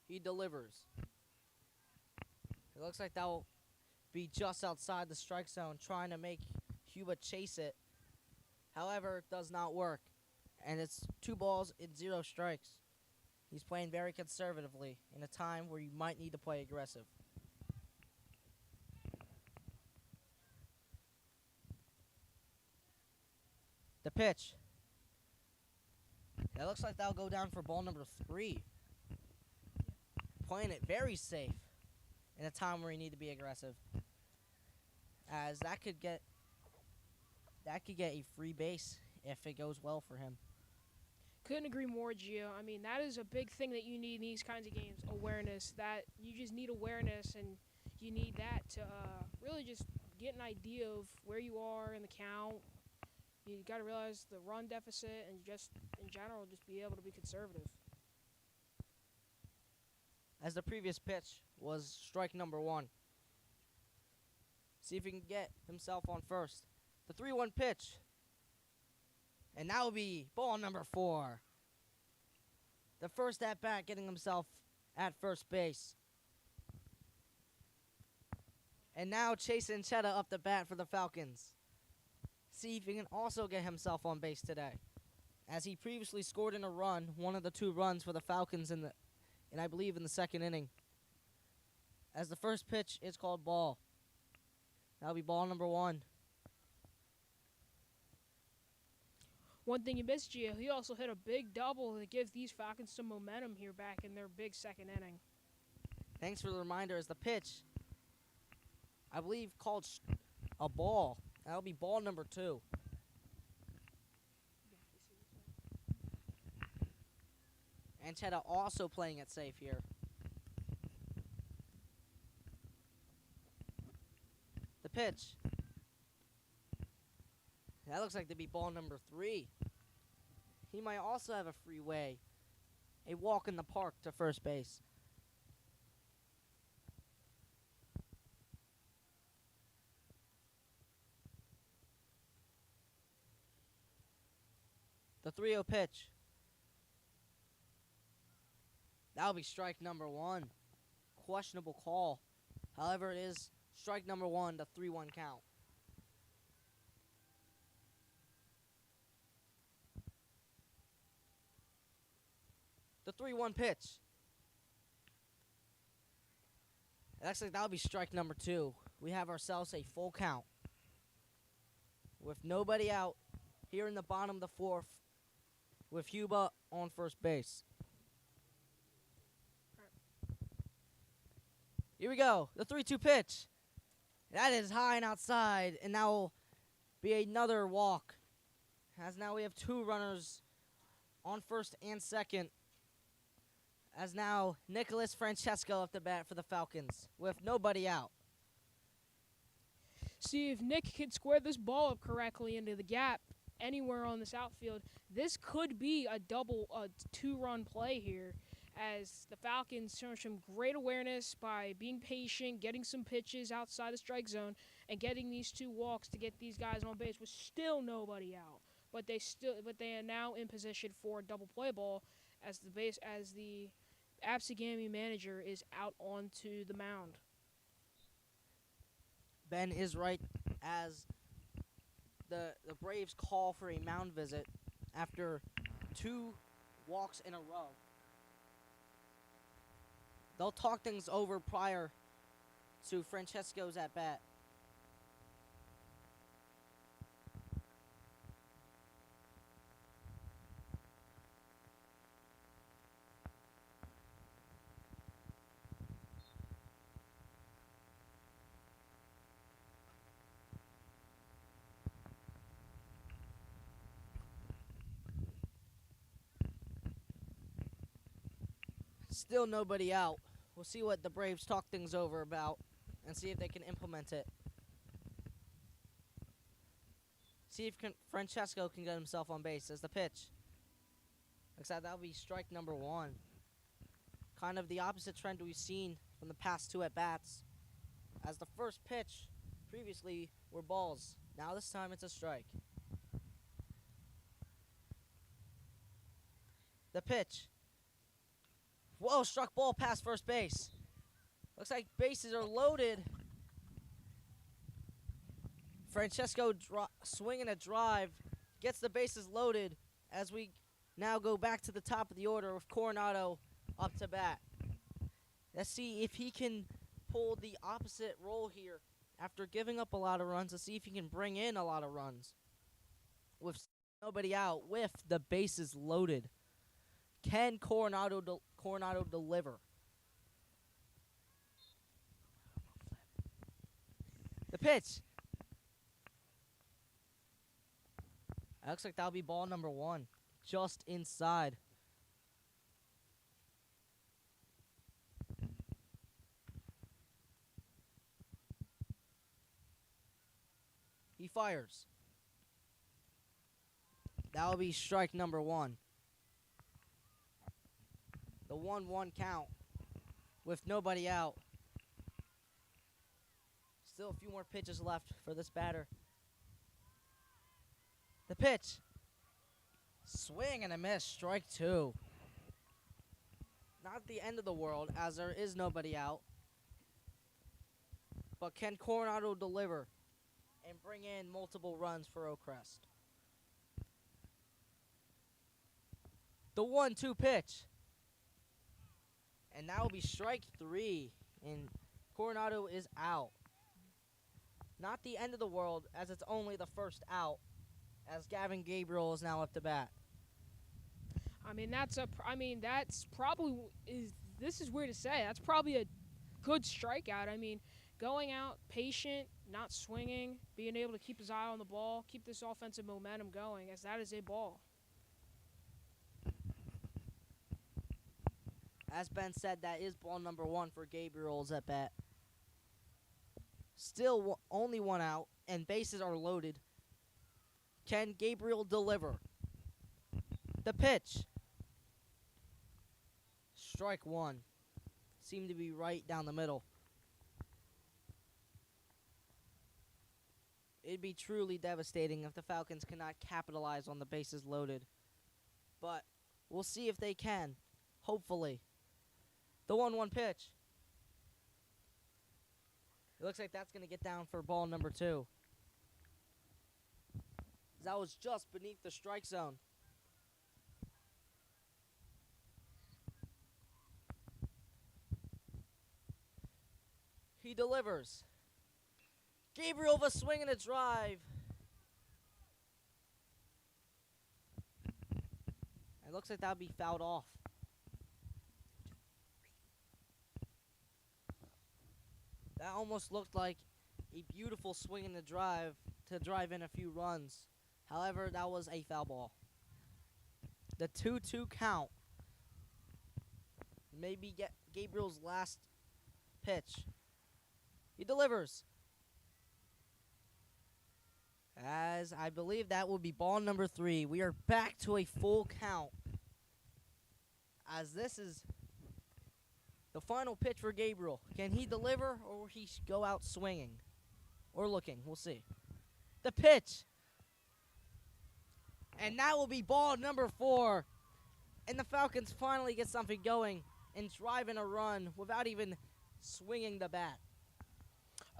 He delivers. It looks like that will be just outside the strike zone, trying to make Huba chase it. However, it does not work. And it's 2 balls and 0 strikes. He's playing very conservatively in a time where you might need to play aggressive. The pitch. That looks like that'll go down for ball number 3. Playing it very safe in a time where you need to be aggressive. As that could get a free base if it goes well for him. Couldn't agree more, Gio. I mean, that is a big thing that you need in these kinds of games. Awareness. That you just need awareness, and you need that to really just get an idea of where you are in the count. You got to realize the run deficit, and just in general, just be able to be conservative. As the previous pitch was strike number 1. See if he can get himself on first. The 3-1 pitch. And that will be ball number 4. The first at bat getting himself at first base. And now Chase Anchetta up the bat for the Falcons. See if he can also get himself on base today. As he previously scored in a run, one of the 2 runs for the Falcons and I believe in the second inning. As the first pitch is called ball. That'll be ball number 1. One thing you missed, Gio, he also hit a big double that gives these Falcons some momentum here back in their big second inning. Thanks for the reminder. As the pitch, I believe, called a ball. That'll be ball number 2. Anchetta also playing it safe here. The pitch. That looks like to be ball number 3. He might also have a freeway. A walk in the park to first base. The 3-0 pitch. That'll be strike number 1. Questionable call. However, it is strike number 1, the 3-1 count. The 3-1 pitch. Actually, that'll be strike number 2. We have ourselves a full count. With nobody out here in the bottom of the 4th. With Huba on first base. Here we go. The 3-2 pitch. That is high and outside. And that will be another walk. As now we have 2 runners on first and second. As now Nicholas Francesco up the bat for the Falcons. With nobody out. See if Nick can square this ball up correctly into the gap anywhere on this outfield. This could be a 2-run play here, as the Falcons show some great awareness by being patient, getting some pitches outside the strike zone, and getting these 2 walks to get these guys on base with still nobody out. But they are now in position for a double play ball as the Absegami manager is out onto the mound. Ben is right, as the Braves call for a mound visit after 2 walks in a row. They'll talk things over prior to Francesco's at bat. Still nobody out. We'll see what the Braves talk things over about and see if they can implement it. See if Francesco can get himself on base as the pitch. Looks like that'll be strike number 1. Kind of the opposite trend we've seen from the past 2 at-bats. As the first pitch previously were balls. Now this time it's a strike. The pitch. Whoa, struck ball past first base. Looks like bases are loaded. Francesco swinging a drive. Gets the bases loaded as we now go back to the top of the order with Coronado up to bat. Let's see if he can pull the opposite role here after giving up a lot of runs. Let's see if he can bring in a lot of runs with nobody out, with the bases loaded. Can Coronado deliver? The pitch. Looks like that'll be ball number 1. just inside. He fires. That will be strike number 1. The 1-1 count with nobody out. Still a few more pitches left for this batter. The pitch. Swing and a miss. Strike 2. Not the end of the world as there is nobody out. But can Coronado deliver and bring in multiple runs for Oakcrest? The 1-2 pitch. And that will be strike 3. And Coronado is out. Not the end of the world as it's only the first out. As Gavin Gabriel is now up to bat. That's probably this is weird to say. That's probably a good strikeout. I mean, going out patient, not swinging, being able to keep his eye on the ball, keep this offensive momentum going, as that is a ball. As Ben said, that is ball number 1 for Gabriel's at bat. Still only 1 out, and bases are loaded. Can Gabriel deliver? The pitch. Strike 1. Seemed to be right down the middle. It'd be truly devastating if the Falcons cannot capitalize on the bases loaded. But we'll see if they can. Hopefully. The 1-1 pitch. It looks like that's going to get down for ball number 2. That was just beneath the strike zone. He delivers. Gabriel with a swing and a drive. It looks like that would be fouled off. That almost looked like a beautiful swing and a drive to drive in a few runs. However, that was a foul ball. The 2-2 count. Maybe get Gabriel's last pitch. He delivers. As I believe that will be ball number 3. We are back to a full count. As this is the final pitch for Gabriel. Can he deliver or will he go out swinging? Or looking. We'll see. The pitch. And that will be ball number 4. And the Falcons finally get something going and drive in a run without even swinging the bat.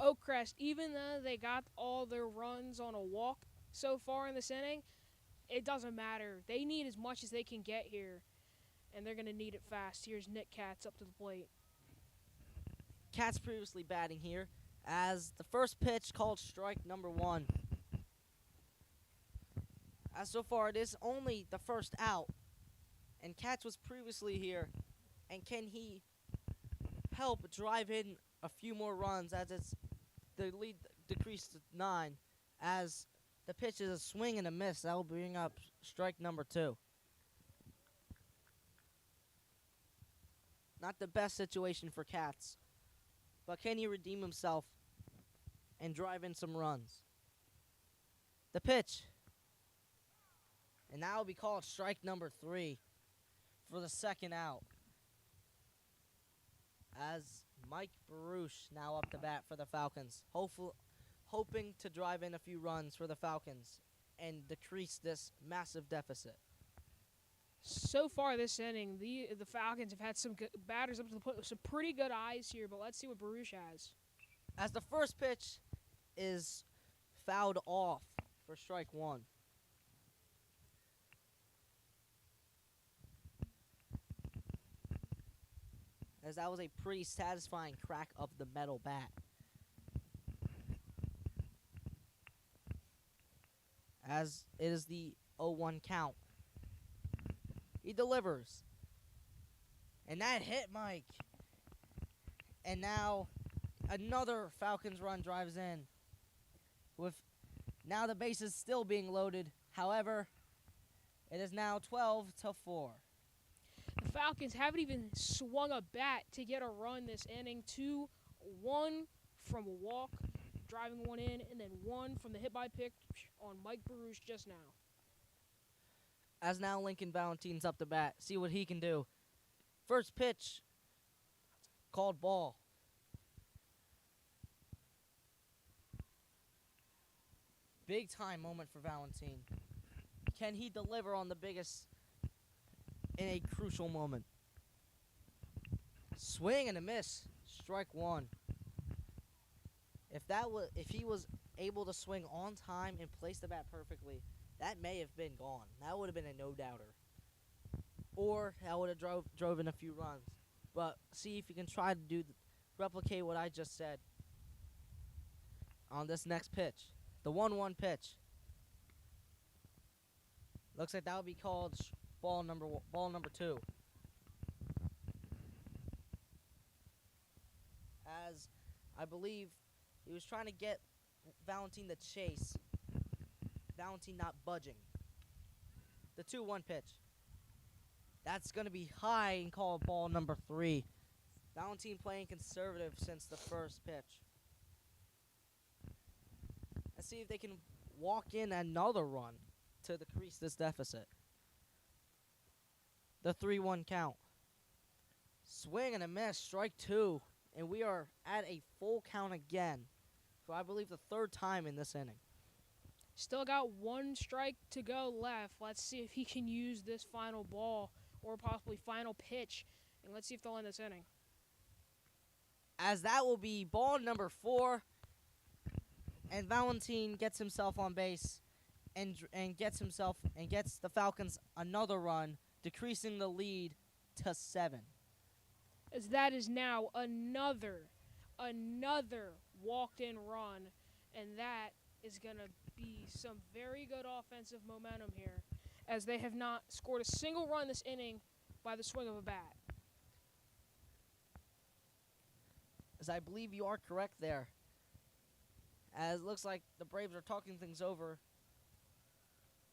Oakcrest, even though they got all their runs on a walk so far in this inning, it doesn't matter. They need as much as they can get here, and they're going to need it fast. Here's Nick Katz up to the plate. Katz previously batting here as the first pitch called strike number 1. As so far, it is only the first out, and Katz was previously here, and can he help drive in a few more runs as it's the lead decreased to 9 as the pitch is a swing and a miss. That will bring up strike number 2. Not the best situation for Katz, but can he redeem himself and drive in some runs? The pitch. And that will be called strike number 3 for the second out. As Mike Baruch now up to bat for the Falcons. Hoping to drive in a few runs for the Falcons and decrease this massive deficit. So far this inning, the Falcons have had some good batters up to the plate with some pretty good eyes here, but let's see what Baruch has. As the first pitch is fouled off for strike 1. As that was a pretty satisfying crack of the metal bat. As it is the 0-1 count. He delivers. And that hit Mike. And now another Falcons run drives in. With now the bases still being loaded. However, It is now 12-4. The Falcons haven't even swung a bat to get a run this inning. 2-1 from a walk, driving one in, and then 1 from the hit by pitch on Mike Baruch just now. As now Lincoln Valentine's up to bat. See what he can do. First pitch. Called ball. Big time moment for Valentine. Can he deliver on the biggest in a crucial moment? Swing and a miss. Strike one. If he was able to swing on time and place the bat perfectly, that may have been gone. That would have been a no-doubter. Or that would have drove in a few runs. But see if you can try to replicate what I just said on this next pitch. The 1-1 pitch. Looks like that would be called ball number 2. As I believe he was trying to get Valentine to chase. Valentine not budging. The 2-1 pitch. That's going to be high and called ball number 3. Valentine playing conservative since the first pitch. Let's see if they can walk in another run to decrease this deficit. The 3-1 count. Swing and a miss, strike 2. And we are at a full count again for I believe the 3rd time in this inning. Still got 1 strike to go left. Let's see if he can use this final ball or possibly final pitch. And let's see if they'll end this inning. As that will be ball number 4. And Valentine gets himself on base and gets the Falcons another run, decreasing the lead to 7. As that is now another walked-in run, and that is going to be some very good offensive momentum here, as they have not scored a single run this inning by the swing of a bat. As I believe you are correct there. As it looks like the Braves are talking things over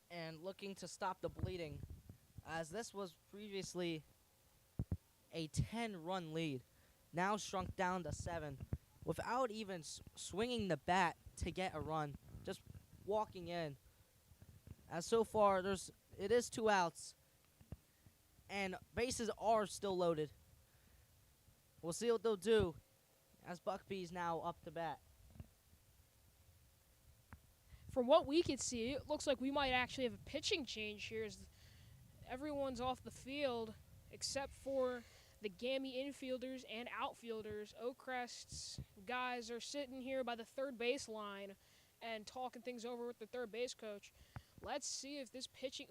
and looking to stop the bleeding, as this was previously a 10-run lead, now shrunk down to 7, without even swinging the bat to get a run, just walking in. As so far, it is 2 outs, and bases are still loaded. We'll see what they'll do, as Buckby's now up to bat. From what we could see, it looks like we might actually have a pitching change here, as everyone's off the field except for the Gammy infielders and outfielders. Oakcrest's guys are sitting here by the third base line and talking things over with the third base coach. Let's see if this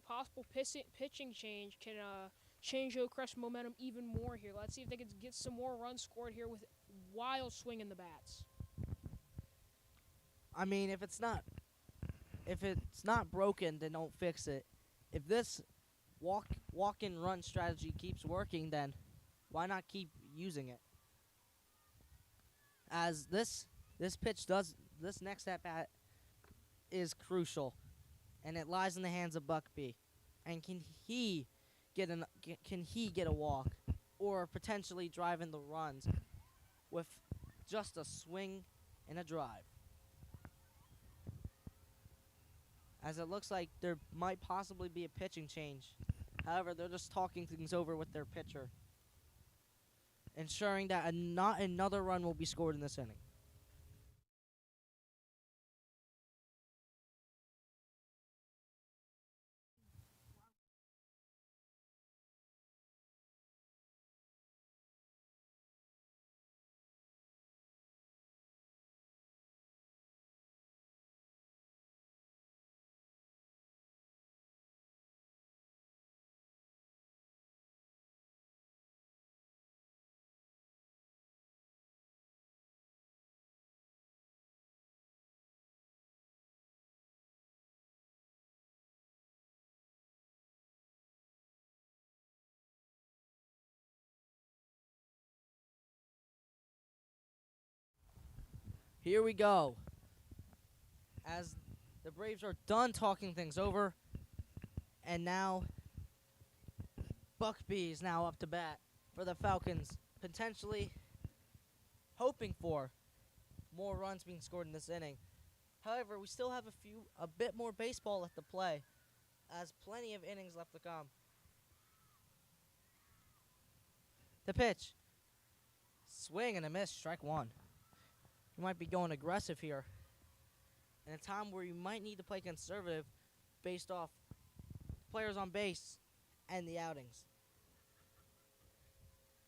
possible pitching change can change Oakcrest momentum even more here. Let's see if they can get some more runs scored here while swinging the bats. I mean, if it's not broken, then don't fix it. If this walk and run strategy keeps working, then why not keep using it? As this next at bat is crucial, and it lies in the hands of Buckby. And can he get a walk, or potentially drive in the runs with just a swing and a drive? As it looks like there might possibly be a pitching change. However, they're just talking things over with their pitcher, ensuring that not another run will be scored in this inning. Here we go. As the Braves are done talking things over, And now Buckby is now up to bat for the Falcons, potentially hoping for more runs being scored in this inning. However, we still have a bit more baseball left to play, as plenty of innings left to come. The pitch. Swing and a miss, strike one. You might be going aggressive here in a time where you might need to play conservative based off players on base and the outings.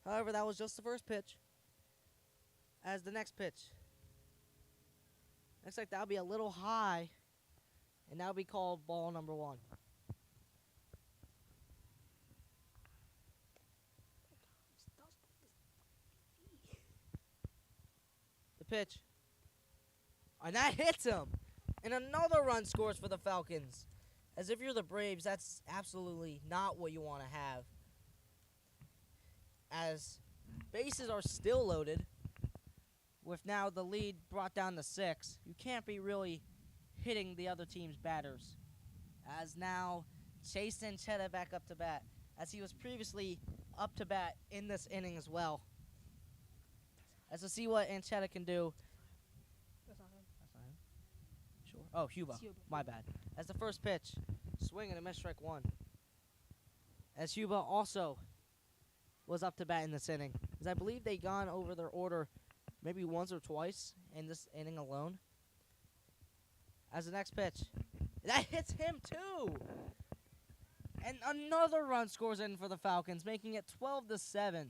However, that was just the first pitch. As the next pitch. Looks like that'll be a little high, and that'll be called ball number one. The pitch. And that hits him. And another run scores for the Falcons. As if you're the Braves, that's absolutely not what you want to have. As bases are still loaded, with now the lead brought down to 6, you can't be really hitting the other team's batters. As now Chase Anchetta back up to bat, as he was previously up to bat in this inning as well. As to see what Anchetta can do. That's not him. That's not him. Sure. Oh, Huba. My bad. As the first pitch, swing and a miss, strike one. As Huba also was up to bat in this inning. As I believe they gone over their order maybe once or twice in this inning alone. As the next pitch, that hits him too. And another run scores in for the Falcons, making it 12-7.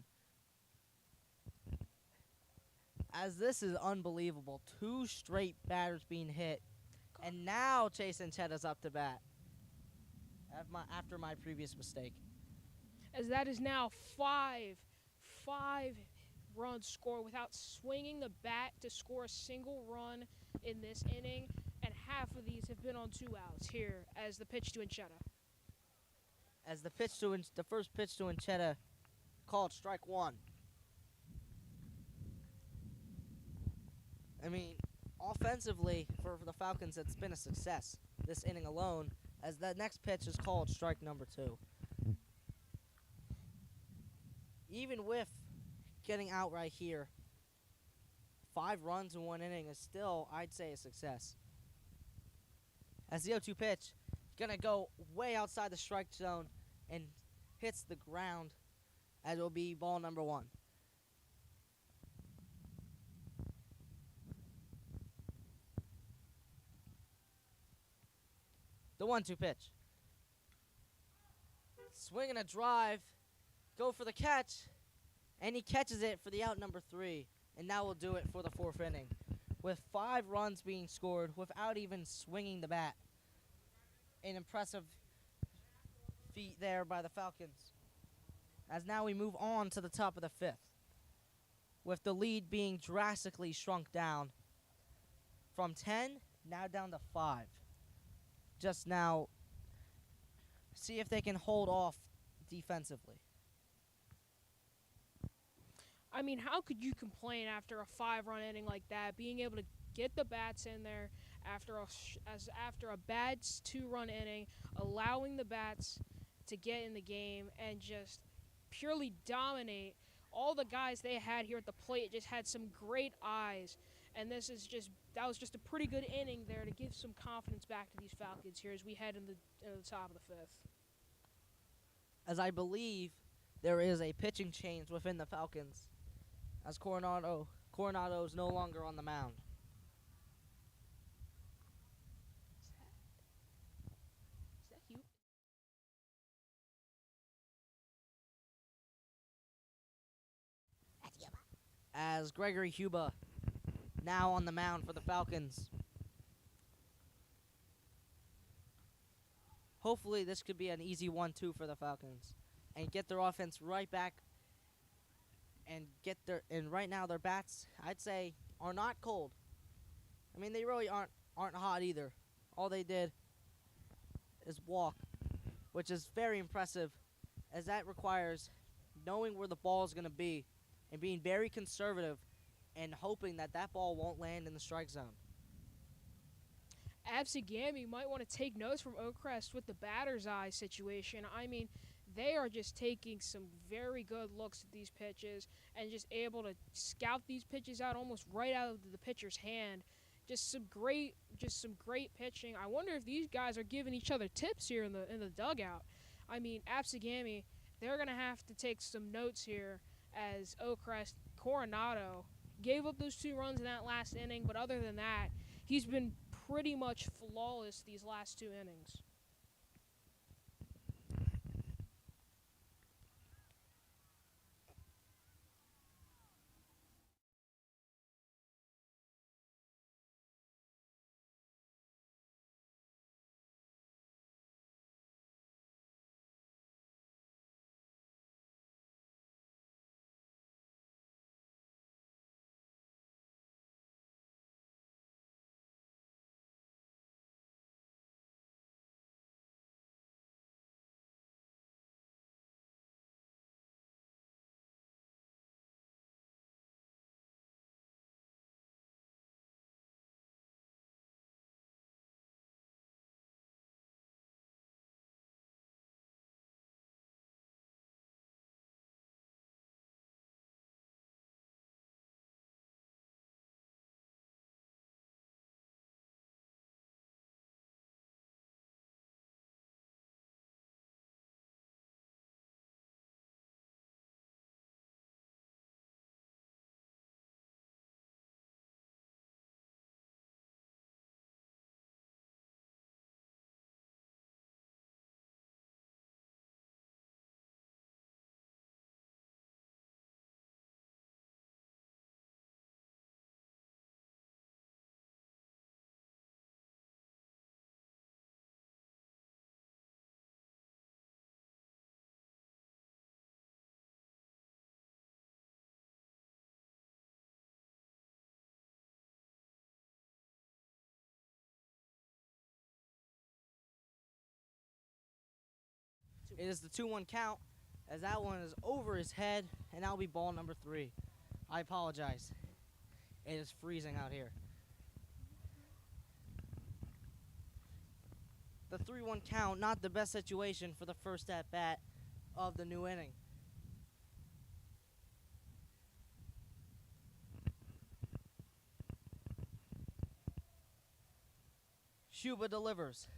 As this is unbelievable. 2 straight batters being hit. And now Chase Anchetta's up to bat. After my previous mistake. As that is now five runs scored without swinging the bat to score a single run in this inning. And half of these have been on 2 outs here as the pitch to Anchetta. As the first pitch to Anchetta called strike one. I mean, offensively for the Falcons, it's been a success this inning alone, as the next pitch is called strike number 2. Even with getting out right here, 5 runs in 1 inning is still, I'd say, a success. As the 0-2 pitch, gonna go way outside the strike zone and hits the ground, as it will be ball number 1. The 1-2 pitch. Swing and a drive. Go for the catch. And he catches it for the out number 3. And now we'll do it for the 4th inning. With 5 runs being scored without even swinging the bat. An impressive feat there by the Falcons. As now we move on to the top of the 5th. With the lead being drastically shrunk down. From 10, now down to 5. Just now, see if they can hold off defensively. I mean, how could you complain after a 5-run inning like that? Being able to get the bats in there after a bad 2-run inning, allowing the bats to get in the game and just purely dominate. All the guys they had here at the plate just had some great eyes. And that was just a pretty good inning there to give some confidence back to these Falcons here as we head in the top of the 5th. As I believe there is a pitching change within the Falcons, as Coronado is no longer on the mound. Is that you? As Gregory Huba now on the mound for the Falcons. Hopefully this could be an easy 1-2 for the Falcons and get their offense right back and right now their bats, I'd say, are not cold. I mean, they really aren't hot either. All they did is walk, which is very impressive, as that requires knowing where the ball is going to be and being very conservative and hoping that ball won't land in the strike zone. Absegami might want to take notes from Oakcrest with the batter's eye situation. I mean, they are just taking some very good looks at these pitches and just able to scout these pitches out almost right out of the pitcher's hand. Just some great pitching. I wonder if these guys are giving each other tips here in the dugout. I mean, Absegami, they're gonna have to take some notes here as Oakcrest Coronado gave up those 2 runs in that last inning, but other than that, he's been pretty much flawless these last 2 innings. It is the 2-1 count, as that one is over his head, and that'll be ball number 3. I apologize. It is freezing out here. The 3-1 count, not the best situation for the first at-bat of the new inning. Shuba delivers.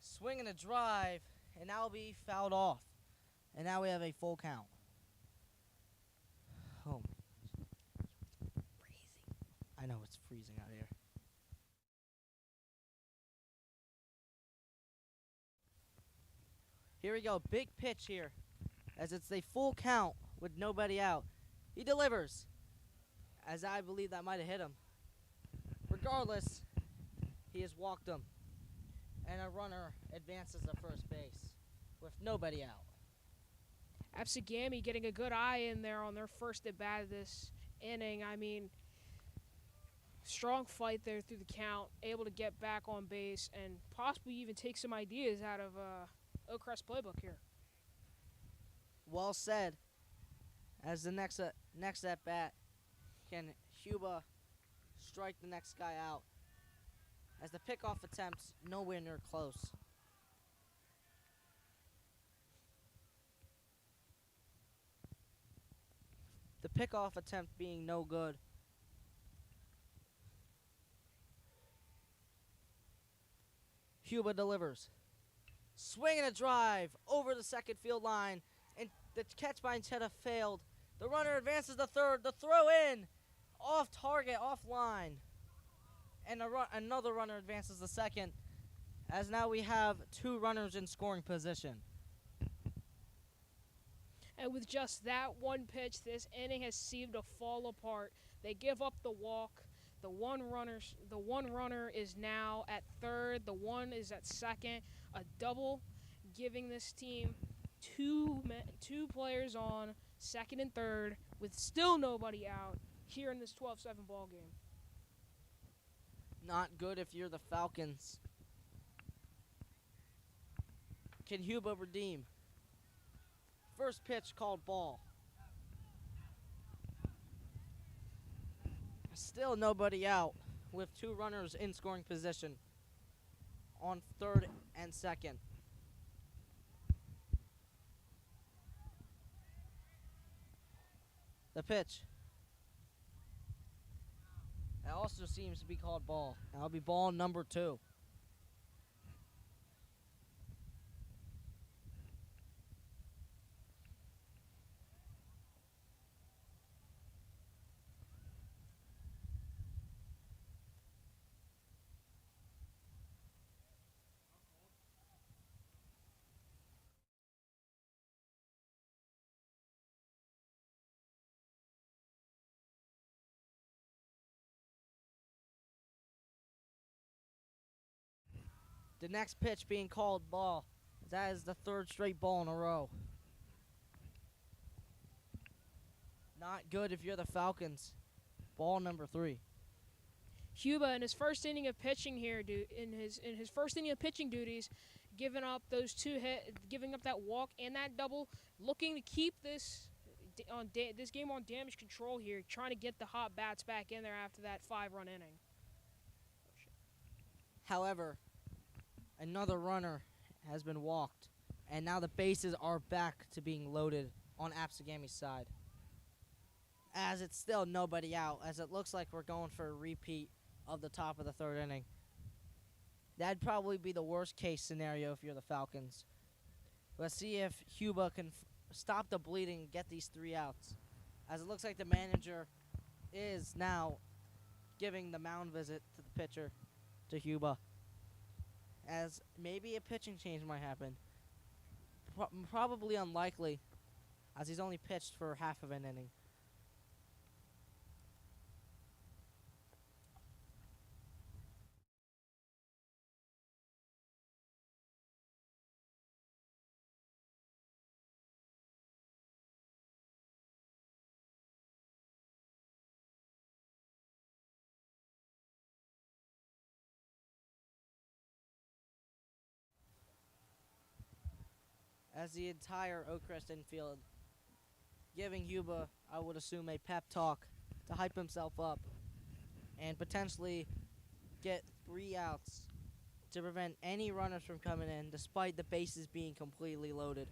Swinging a drive, and that'll be fouled off. And now we have a full count. Oh, freezing. I know it's freezing out here. Here we go, big pitch here, as it's a full count with nobody out. He delivers, as I believe that might have hit him. Regardless, he has walked him, and a runner advances to first base with nobody out. Absegami getting a good eye in there on their first at bat of this inning. I mean, strong fight there through the count, able to get back on base and possibly even take some ideas out of Oakcrest playbook here. Well said. As the next at bat, can Huba strike the next guy out? As the pickoff attempts nowhere near close. The pickoff attempt being no good. Huba delivers. Swing and a drive over the second field line, and the catch by Inchetta failed. The runner advances to third. The throw in, off target, off line, and another runner advances to second. As now we have 2 runners in scoring position. And with just that one pitch, this inning has seemed to fall apart. They give up the walk. The one runner is now at third. The one is at second. A double, giving this team two players on second and third with still nobody out here in this 12-7 ball game. Not good if you're the Falcons. Can Huba redeem? First pitch called ball. Still nobody out with 2 runners in scoring position on third and second. The pitch. It also seems to be called ball. That'll be ball number 2. The next pitch being called ball. That is the 3rd straight ball in a row. Not good if you're the Falcons. Ball number 3. Cuba in his first inning of pitching here, in his first inning of pitching duties, giving up those 2 giving up that walk and that double, looking to keep this game on damage control here, trying to get the hot bats back in there after that 5-run inning. However, another runner has been walked, and now the bases are back to being loaded on Absegami's side. As it's still nobody out, as it looks like we're going for a repeat of the top of the 3rd inning. That'd probably be the worst case scenario if you're the Falcons. Let's see if Cuba can stop the bleeding and get these 3 outs. As it looks like the manager is now giving the mound visit to the pitcher, to Cuba. As maybe a pitching change might happen. Probably unlikely, as he's only pitched for half of an inning. As the entire Oakcrest infield giving Cuba, I would assume, a pep talk to hype himself up and potentially get 3 outs to prevent any runners from coming in despite the bases being completely loaded.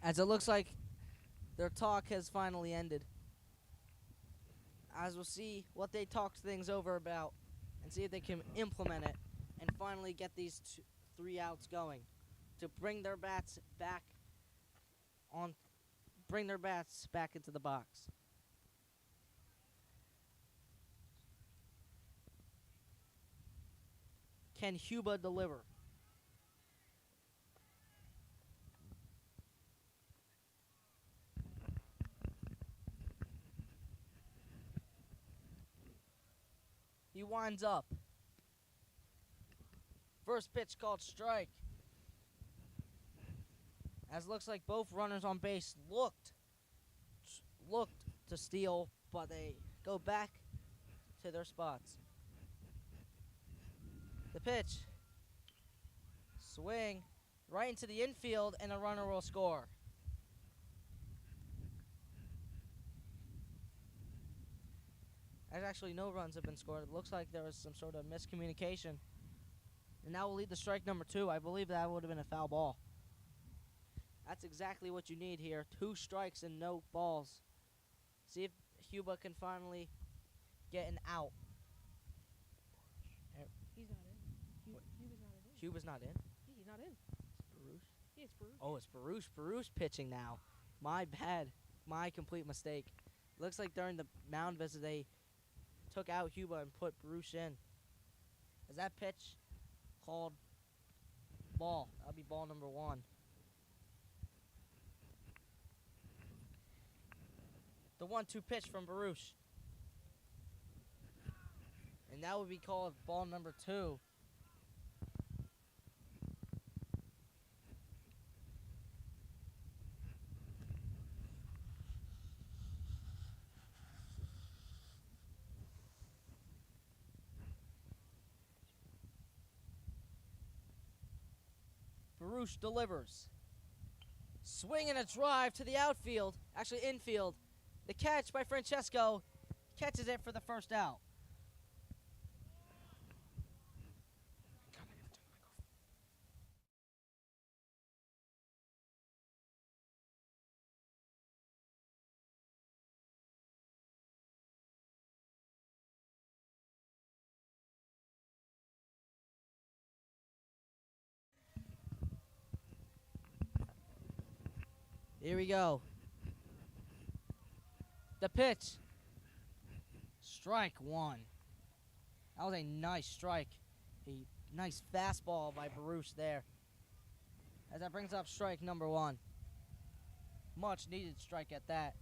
As it looks like their talk has finally ended. As we'll see what they talked things over about and see if they can implement it and finally get these 3 outs going to bring their bats back into the box. Can Cuba deliver? He winds up. First pitch called strike. As looks like both runners on base looked to steal, but they go back to their spots. The pitch. Swing right into the infield, and a runner will score. There's actually no runs have been scored. It looks like there was some sort of miscommunication And that will lead to strike number 2. I believe that would have been a foul ball. That's exactly what you need here. 2 strikes and no balls. See if Huba can finally get an out. He's not in. Huba's not in. Huba's not in? Yeah, he's not in. It's Baruch. Yeah, it's Baruch. Oh, it's Baruch. Baruch pitching now. My bad. My complete mistake. Looks like during the mound visit they took out Huba and put Baruch in. Is that pitch called ball? That'll be ball number 1. The 1-2 pitch from Baruch. And that would be called ball number 2. Baruch delivers. Swing and a drive to the outfield. Actually, infield. The catch by Francesco. Catches it for the first out. Here we go. The pitch. Strike 1. That was a nice strike. A nice fastball by Baruch there. As that brings up strike number 1. Much needed strike at that.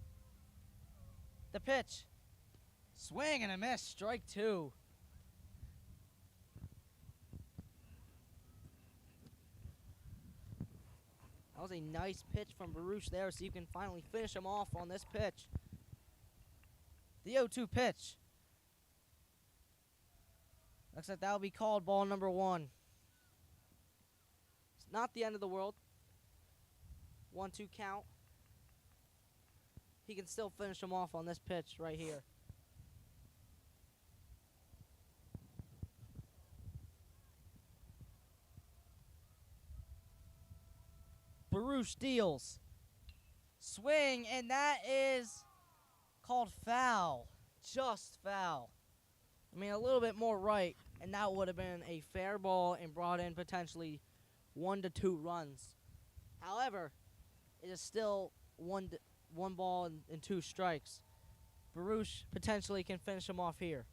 The pitch. Swing and a miss. Strike 2. That was a nice pitch from Baruch there, so you can finally finish him off on this pitch. The 0-2 pitch. Looks like that'll be called ball number 1. It's not the end of the world. 1-2 count. He can still finish him off on this pitch right here. Baruch deals. Swing, and that is called foul. Just foul. I mean, a little bit more right, and that would have been a fair ball and brought in potentially 1 to 2 runs. However, it is still one ball and 2 strikes. Baruch potentially can finish him off here.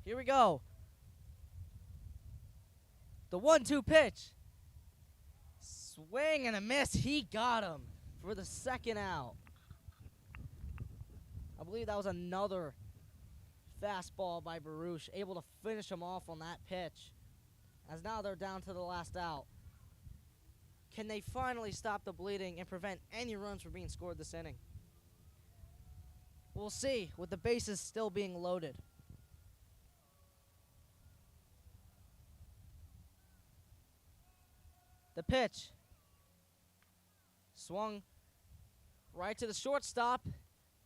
Here we go. The 1-2 pitch. Swing and a miss. He got him for the second out. I believe that was another fastball by Baruch, able to finish him off on that pitch. As now they're down to the last out. Can they finally stop the bleeding and prevent any runs from being scored this inning? We'll see, with the bases still being loaded. The pitch. Swung right to the shortstop.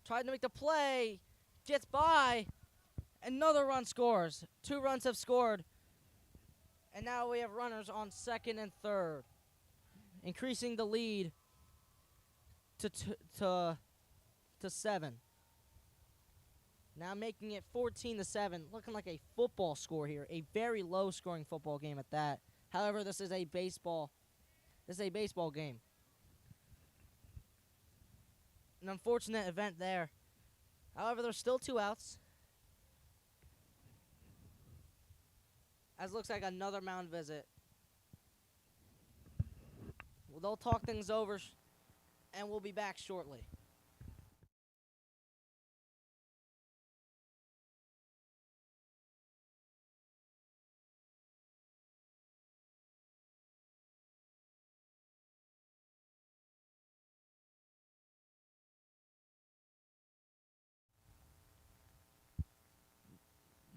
Tried to make the play. Gets by. Another run scores. 2 runs have scored. And now we have runners on second and third. Increasing the lead to 7. Now making it 14-7. Looking like a football score here. A very low scoring football game at that. However, this is a baseball game. An unfortunate event there. However, there's still 2 outs. As looks like another mound visit. Well, they'll talk things over, and we'll be back shortly.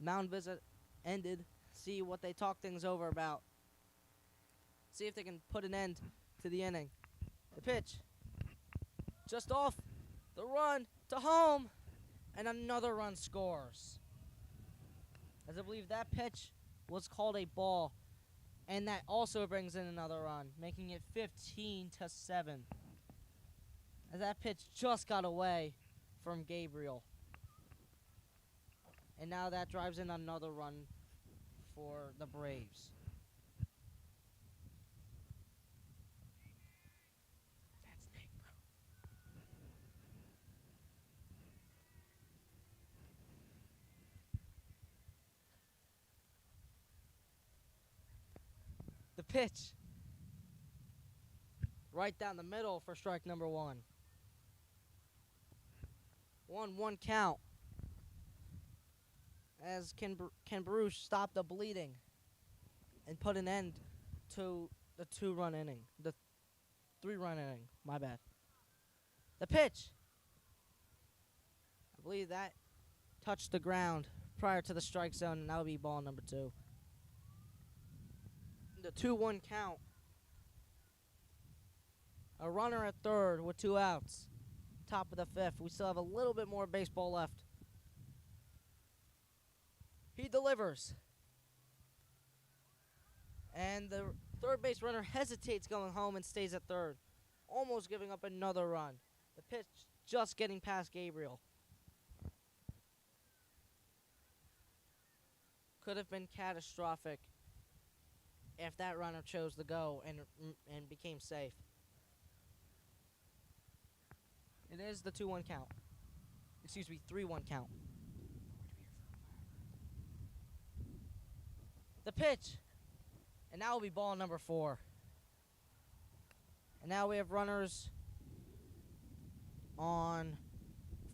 Mound visit ended. See what they talk things over about. See if they can put an end to the inning. The pitch. Just off the run to home. And another run scores. As I believe that pitch was called a ball. And that also brings in another run, making it 15-7. As that pitch just got away from Gabriel. And now that drives in another run for the Braves. That's Nick, bro. The pitch. Right down the middle for strike number 1. 1-1 count. As Ken Baruch stop the bleeding and put an end to the 2-run inning. The 3-run inning. My bad. The pitch. I believe that touched the ground prior to the strike zone, and that would be ball number 2. The 2-1 count. A runner at third with 2 outs. Top of the 5th. We still have a little bit more baseball left. He delivers. And the third base runner hesitates going home and stays at third. Almost giving up another run. The pitch just getting past Gabriel. Could have been catastrophic if that runner chose to go and became safe. It is the 2-1 count. Excuse me, 3-1 count. The pitch. And now will be ball number 4. And now we have runners on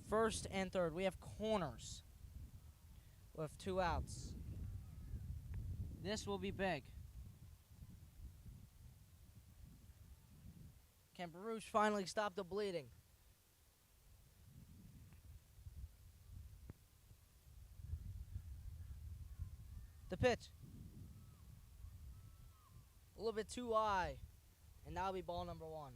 first and third. We have corners with 2 outs. This will be big. Can Baruch finally stop the bleeding? The pitch. A little bit too high. And that'll be ball number 1.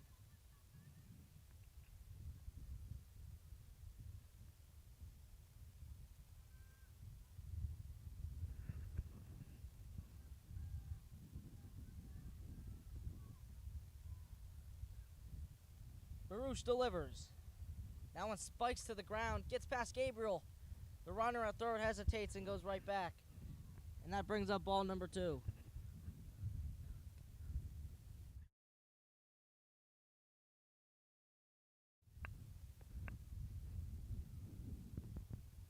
Baruch delivers. That one spikes to the ground, gets past Gabriel. The runner at third hesitates and goes right back. And that brings up ball number 2.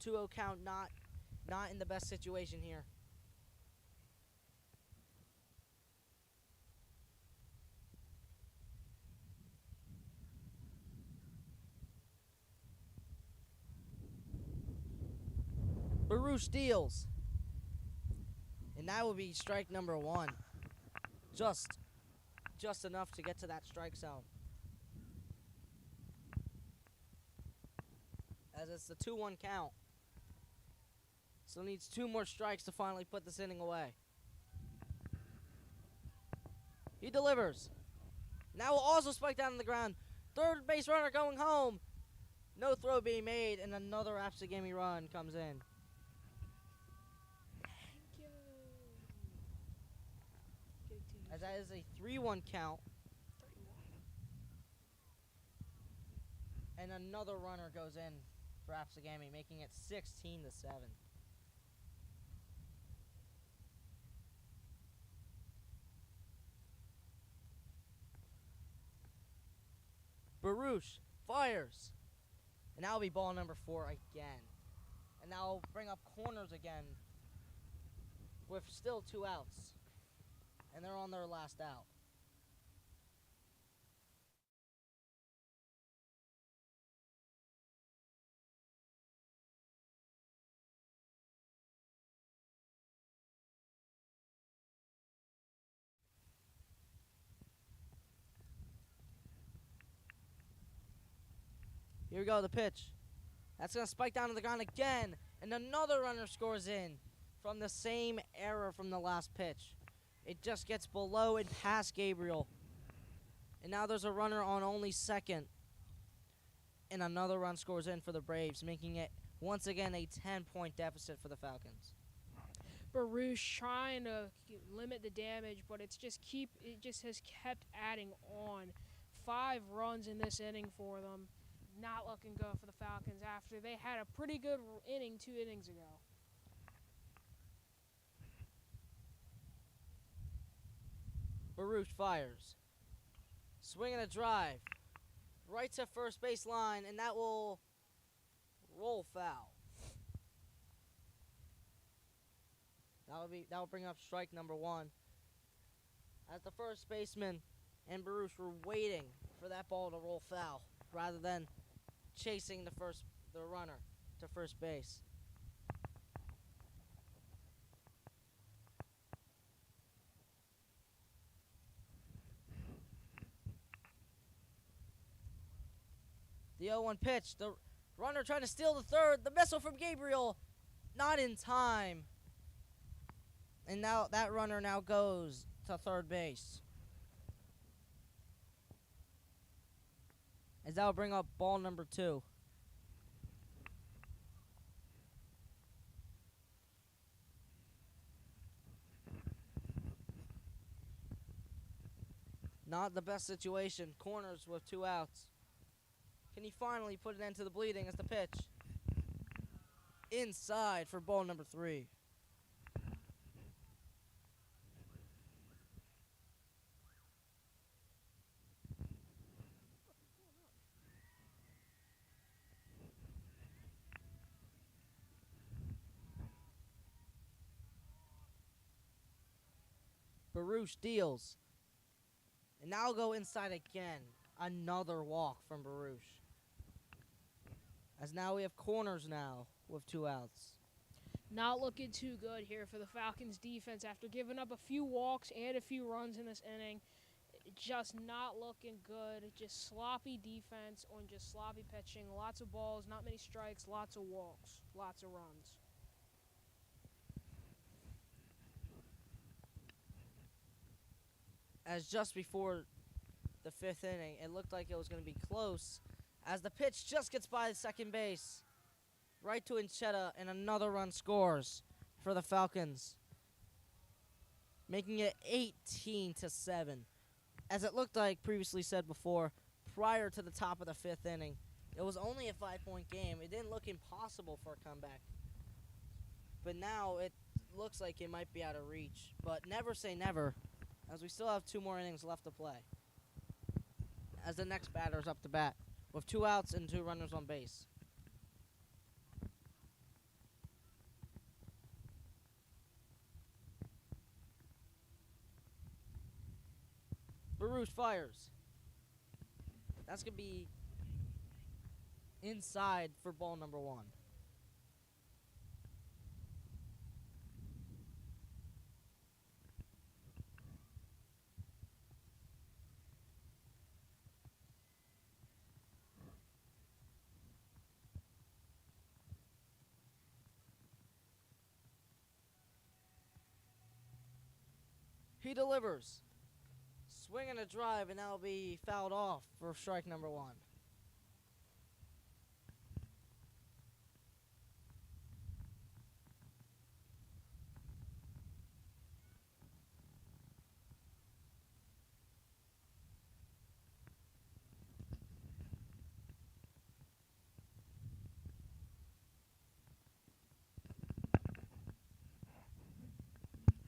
Two-0 count, not in the best situation here. Baruch deals. And that will be strike number 1. Just enough to get to that strike zone. As it's the 2-1 count. Still needs 2 more strikes to finally put this inning away. He delivers. Now will also spike down on the ground. Third base runner going home. No throw being made, and another Absegami run comes in. As that is a 3-1 count. And another runner goes in for Absegami, making it 16-7. Baruch fires. And that'll be ball number 4 again. And that'll bring up corners again with still 2 outs. And they're on their last out. Here we go, the pitch. That's going to spike down to the ground again. And another runner scores in from the same error from the last pitch. It just gets below and past Gabriel. And now there's a runner on only second. And another run scores in for the Braves, making it once again a 10-point deficit for the Falcons. Baruch trying to limit the damage, but it just has kept adding on. 5 runs in this inning for them. Not looking good for the Falcons after they had a pretty good inning 2 innings ago. Baruch fires. Swinging a drive. Right to first base line, and that will roll foul. That'll bring up strike number 1. As the first baseman and Baruch were waiting for that ball to roll foul rather than chasing the runner to first base. The 0-1 pitch. The runner trying to steal the third. The missile from Gabriel. Not in time. And now that runner now goes to third base. As that will bring up ball number 2. Not the best situation. Corners with 2 outs. Can he finally put an end to the bleeding as the pitch? Inside for ball number 3. Baruch deals. And now go inside again. Another walk from Baruch. As now we have corners now with 2 outs. Not looking too good here for the Falcons defense after giving up a few walks and a few runs in this inning. Just not looking good. Just sloppy defense on just sloppy pitching. Lots of balls, not many strikes, lots of walks, lots of runs. As just before the 5th inning, it looked like it was going to be close as the pitch just gets by the second base. Right to Inchetta, and another run scores for the Falcons, making it 18-7. As it looked like previously said before, prior to the top of the 5th inning, it was only a 5-point game. It didn't look impossible for a comeback. But now it looks like it might be out of reach. But never say never, as we still have 2 more innings left to play. As the next batter is up to bat with 2 outs and 2 runners on base. Baruch fires. That's going to be inside for ball number 1. He delivers. Swinging a drive, and that'll be fouled off for strike number 1.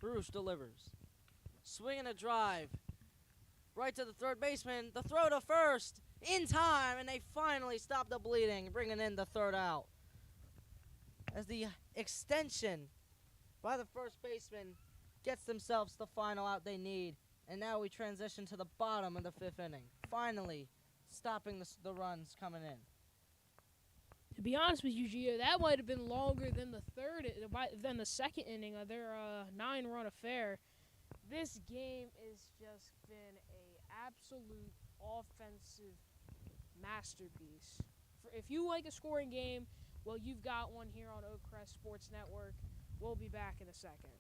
Baruch delivers. Swinging a drive. Right to the third baseman. The throw to first. In time. And they finally stop the bleeding. Bringing in the 3rd out. As the extension by the first baseman gets themselves the final out they need. And now we transition to the bottom of the 5th inning. Finally stopping the runs coming in. To be honest with you, Gio, that might have been longer than the 2nd inning of their 9-run affair. This game has just been a absolute offensive masterpiece. If you like a scoring game, well, you've got one here on Oakcrest Sports Network. We'll be back in a second.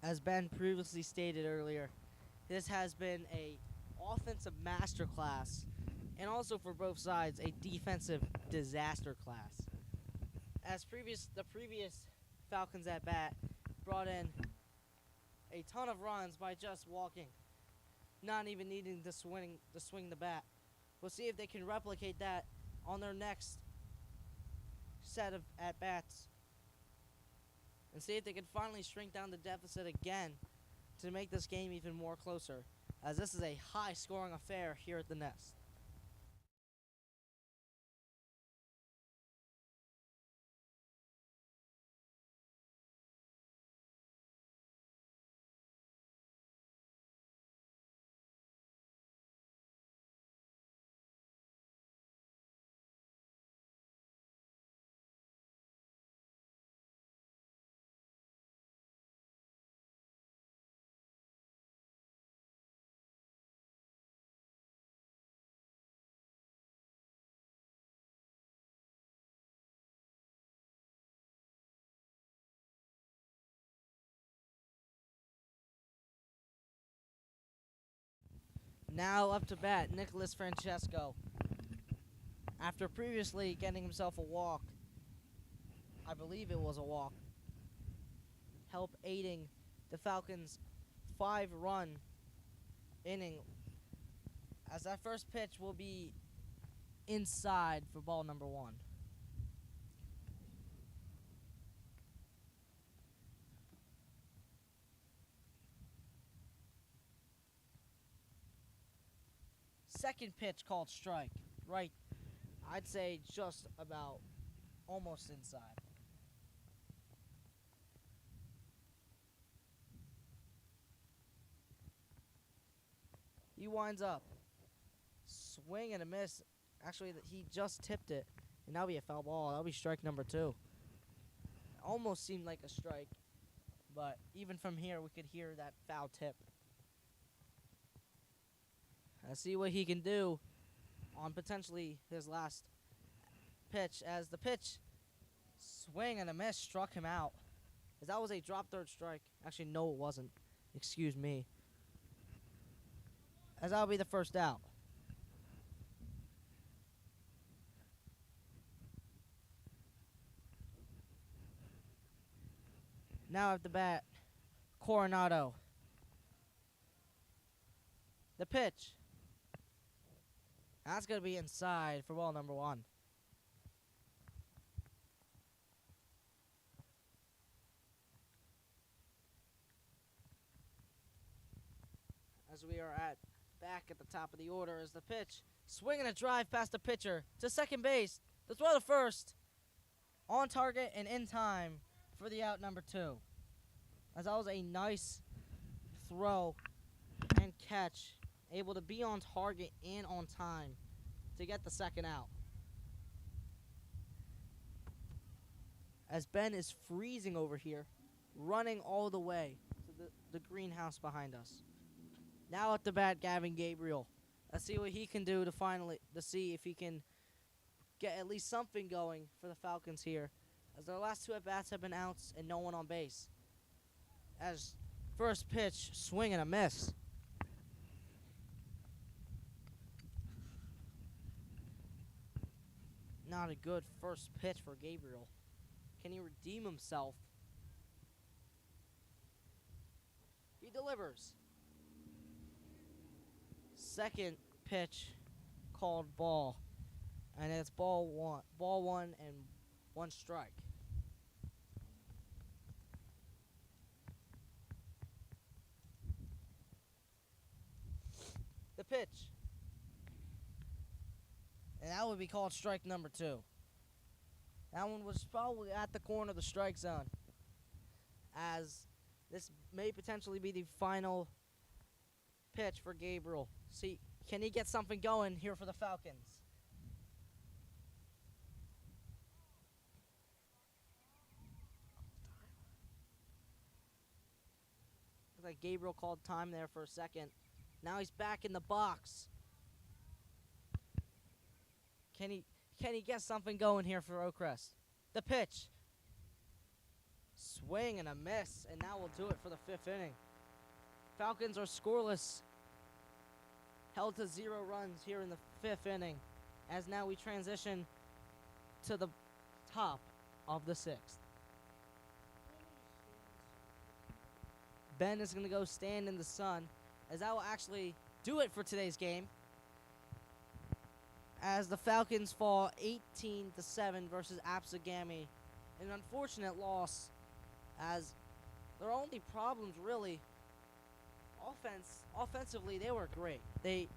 As Ben previously stated earlier, this has been a offensive masterclass, and also for both sides, a defensive disaster class. As the previous Falcons at bat brought in a ton of runs by just walking, not even needing to swing the bat. We'll see if they can replicate that on their next set of at bats, and see if they can finally shrink down the deficit again to make this game even more closer, as this is a high-scoring affair here at the Nest. Now up to bat, Nicholas Francesco. After previously getting himself a walk, I believe it was a walk, help aiding the Falcons' 5-run inning, as that first pitch will be inside for ball number 1. Second pitch called strike. Right, I'd say just about almost inside. He winds up. Swing and a miss. Actually, he just tipped it. And that'll be a foul ball. That'll be strike number 2. Almost seemed like a strike. But even from here, we could hear that foul tip. Let's see what he can do on potentially his last pitch, as the pitch, swing and a miss, struck him out. As that was a drop third strike. Actually, no, it wasn't. Excuse me. As that'll be the first out. Now at the bat, Coronado. The pitch. That's going to be inside for ball number 1. As we are back at the top of the order is the pitch. Swinging a drive past the pitcher to second base. The throw to first. On target and in time for the out number 2. As that was a nice throw and catch. Able to be on target and on time to get the second out. As Ben is freezing over here, running all the way to the greenhouse behind us. Now at the bat, Gavin Gabriel. Let's see what he can do to see if he can get at least something going for the Falcons here, as their last 2 at-bats have been outs and no one on base. As first pitch, swing and a miss. Not a good first pitch for Gabriel. Can he redeem himself? He delivers. Second pitch called ball. And it's ball 1. Ball 1 and 1 strike. The pitch. And that would be called strike number 2. That one was probably at the corner of the strike zone, as this may potentially be the final pitch for Gabriel. See, can he get something going here for the Falcons? Looks like Gabriel called time there for a second. Now he's back in the box. Can he get something going here for Oakcrest? The pitch. swing and a miss, and that will do it for the 5th inning. Falcons are scoreless, held to 0 runs here in the 5th inning, as now we transition to the top of the 6th. Ben is going to go stand in the sun, as that will actually do it for today's game, as the Falcons fall 18-7 versus Absegami. An unfortunate loss, as their only problems really offensively, they were great. They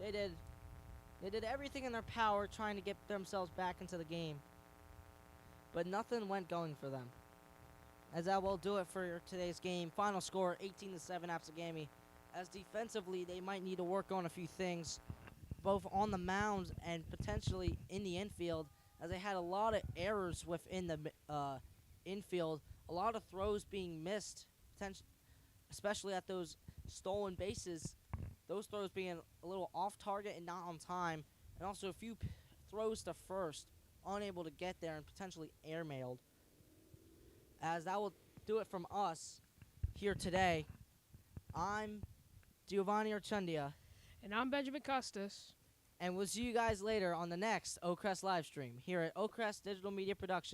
did everything in their power trying to get themselves back into the game, but nothing went going for them. As that will do it for today's game. Final score 18-7 Absegami. As defensively, they might need to work on a few things, both on the mound and potentially in the infield, as they had a lot of errors within the infield, a lot of throws being missed, especially at those stolen bases, those throws being a little off target and not on time, and also a few throws to first, unable to get there and potentially airmailed. As that will do it from us here today. I'm Giovanni Archundia. And I'm Benjamin Custis. And we'll see you guys later on the next Oakcrest live stream here at Oakcrest Digital Media Productions.